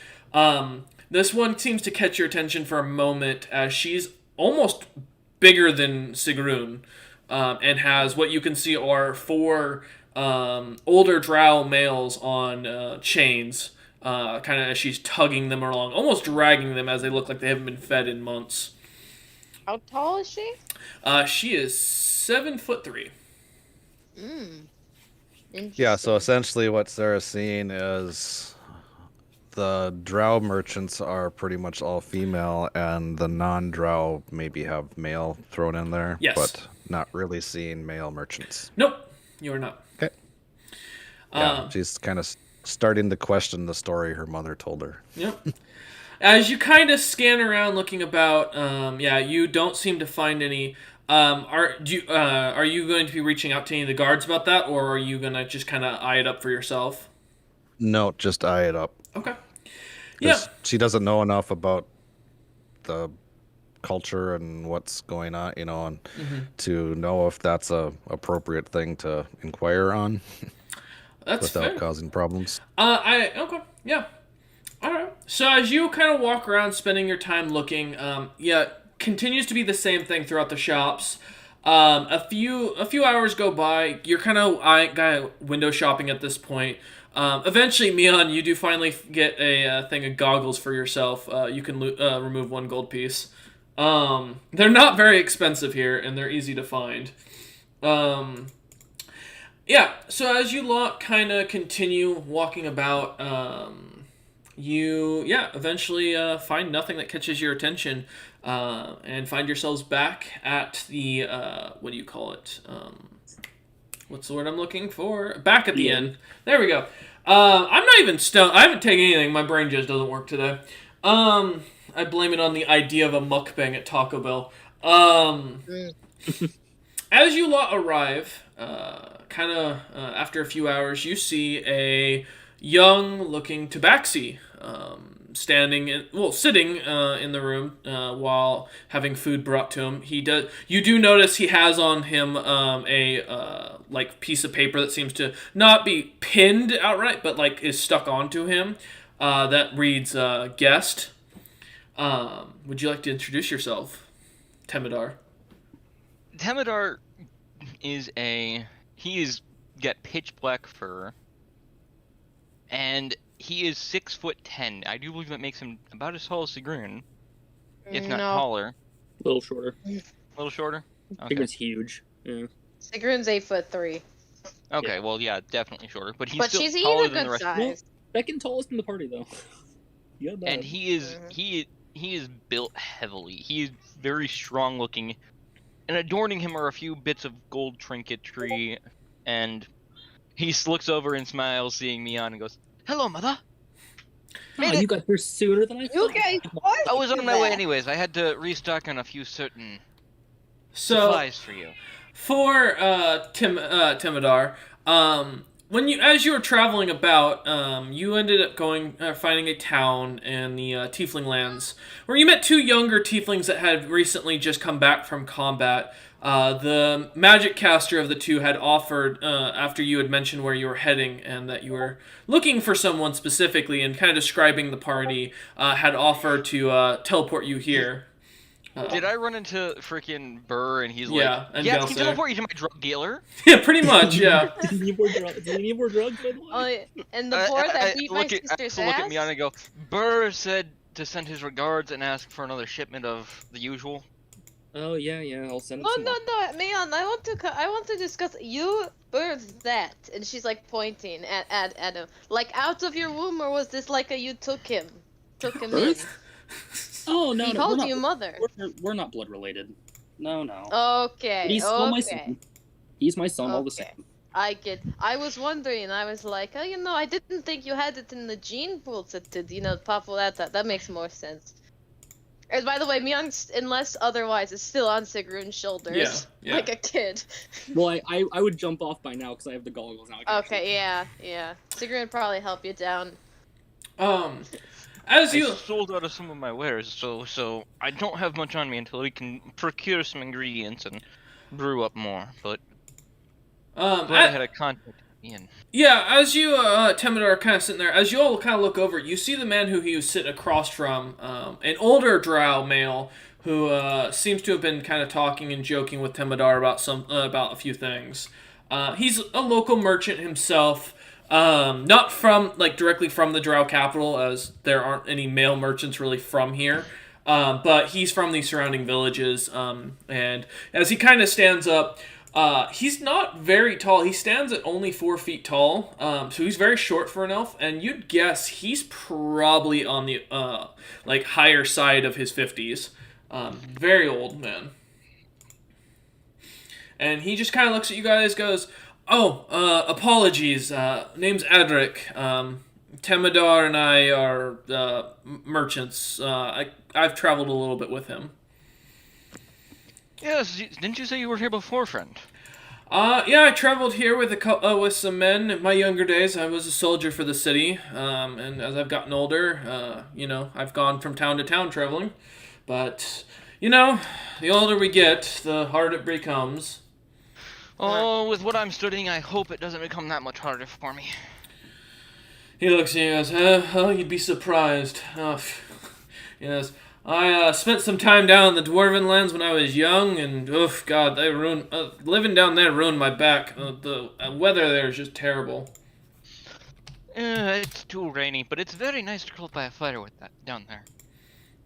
This one seems to catch your attention for a moment as she's almost bigger than Sigrun, and has what you can see are 4 older drow males on chains, kind of as she's tugging them along, almost dragging them as they look like they haven't been fed in months. How tall is she? She is 7'3". Yeah, so essentially what Sarah's seeing is the drow merchants are pretty much all female, and the non-drow maybe have male thrown in there, Yes. but not really seeing male merchants. Nope, you are not. Okay. Yeah, she's kind of starting to question the story her mother told her. Yep. As you kind of scan around looking about, you don't seem to find any. Are you going to be reaching out to any of the guards about that, or are you going to just kind of eye it up for yourself? No, just eye it up. Okay. Yeah. 'Cause she doesn't know enough about the culture and what's going on, and to know if that's a appropriate thing to inquire on That's without fair. causing problems. Okay. Yeah. All right. So as you kind of walk around, spending your time looking, continues to be the same thing throughout the shops. A few hours go by. You're kind of window shopping at this point. Eventually, Mion, you do finally get a thing of goggles for yourself. You can remove 1 gold piece. They're not very expensive here, and they're easy to find. So as you lot kind of continue walking about, you eventually find nothing that catches your attention, and find yourselves back at the what do you call it? What's the word I'm looking for? Back at the inn. There we go. I'm not even stoned. I haven't taken anything. My brain just doesn't work today. I blame it on the idea of a mukbang at Taco Bell. As you lot arrive, after a few hours, you see a young-looking tabaxi sitting in the room while having food brought to him. You do notice he has on him a like piece of paper that seems to not be pinned outright, but like is stuck onto him. That reads guest. Would you like to introduce yourself, Temidar? Temidar is got pitch black fur, and he is 6'10". I do believe that makes him about as tall as Sigrun, if not No. taller. A little shorter. A little shorter. Okay. Sigrun's huge. Yeah. Sigrun's 8'3". Okay. Well, yeah, definitely shorter, but he's But still she's taller eating a than the good rest. size. Second tallest in the party, though. Yeah, And he is built heavily. He is very strong looking, and adorning him are a few bits of gold trinketry. And he looks over and smiles, seeing me on, and goes, "Hello, mother." Oh, you got here sooner than I You thought. guys, I was on my way anyways. I had to restock on a few certain So supplies for you. for Temidar, as you were traveling about, you ended up finding a town in the Tiefling lands where you met two younger Tieflings that had recently just come back from combat. The magic caster of the two had offered, after you had mentioned where you were heading and that you were looking for someone specifically and kind of describing the party, had offered to teleport you here. Did I run into freaking Burr and he's Yeah, like, and "Yeah, Belser. can you teleport you to my drug dealer?" Yeah, pretty much, yeah. Did he need more drugs? Did he need more drugs, by the way? Oh, yeah. And the boar that beat my sister's look at me ass. and go, "Burr said to send his regards and ask for another shipment of the usual." Oh, yeah, I'll send No, some no, more. no, Mion, I want to discuss you birthed that, and she's like pointing at him. Like out of your womb, or was this like you took him in? Birthed? Oh, no, He no. called we're you not, mother. we're not blood related. No. Okay, But he's still my okay. son. He's my son all the Okay. same. I was wondering. I was like, oh, I didn't think you had it in the gene pool to pop that. That makes more sense. And by the way, Myung, unless otherwise, is still on Sigrun's shoulders, Yeah. like a kid. Well, I would jump off by now because I have the goggles now. I can Okay, yeah. Sigrun would probably help you down. As I you sold out of some of my wares, so I don't have much on me until we can procure some ingredients and brew up more. But glad I had a contact in. yeah, as you Temidar are kind of sitting there, as you all kind of look over, you see the man who he was sitting across from, an older drow male who seems to have been kind of talking and joking with Temidar about a few things. He's a local merchant himself. Not directly from the Drow capital, as there aren't any male merchants really from here. But he's from the surrounding villages. And as he kind of stands up, he's not very tall. He stands at only 4 feet tall. So he's very short for an elf. And you'd guess he's probably on the higher side of his 50s. Very old man. And he just kind of looks at you guys, goes, "Oh, apologies. Name's Adric. Temidar and I are merchants. I've traveled a little bit with him." Yes, didn't you say you were here before, friend? Yeah, I traveled here with some men. In my younger days, I was a soldier for the city. And as I've gotten older, I've gone from town to town traveling. But, the older we get, the harder it becomes. Oh, with what I'm studying, I hope it doesn't become that much harder for me. He looks at you and goes, "Oh, you'd be surprised." Yes, I spent some time down in the Dwarven lands when I was young, and God, they ruined living down there ruined my back. The weather there is just terrible. It's too rainy, but it's very nice to curl up by a fire with that down there.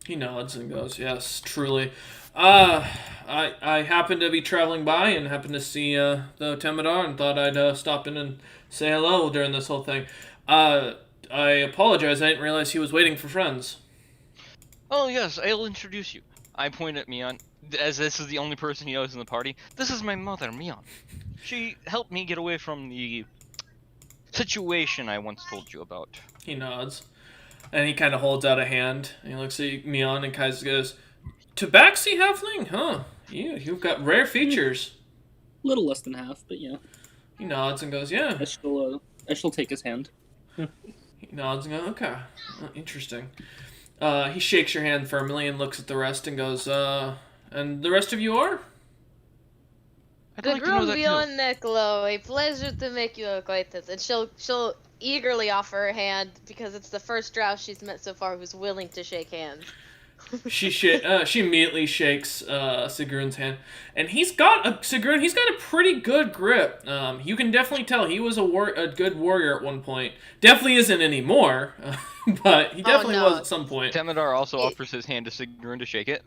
He nods and goes, "Yes, truly. I happened to be traveling by and happened to see the Temidar and thought I'd stop in and say hello during this whole thing. I apologize. I didn't realize he was waiting for friends." Oh yes, I'll introduce you. I point at Mion, as this is the only person he knows in the party. This is my mother, Mion. She helped me get away from the situation I once told you about. He nods. And he kind of holds out a hand. And he looks at Mion and kind of goes, "Tabaxi halfling? Huh. You've got rare features." A little less than half, but yeah. He nods and goes, "Yeah." I shall take his hand. He nods and goes, "Okay. Interesting." He shakes your hand firmly and looks at the rest and goes, "And the rest of you are?" I'd like to know Sigrun that too. beyond Neklo, a pleasure to make you acquainted. And she'll eagerly offer her hand because it's the first drow she's met so far who's willing to shake hands. She immediately shakes Sigrun's hand, and he's got a pretty good grip. You can definitely tell he was a good warrior at one point. Definitely isn't anymore, but he definitely no. was at some point. Temidar also offers his hand to Sigrun to shake it.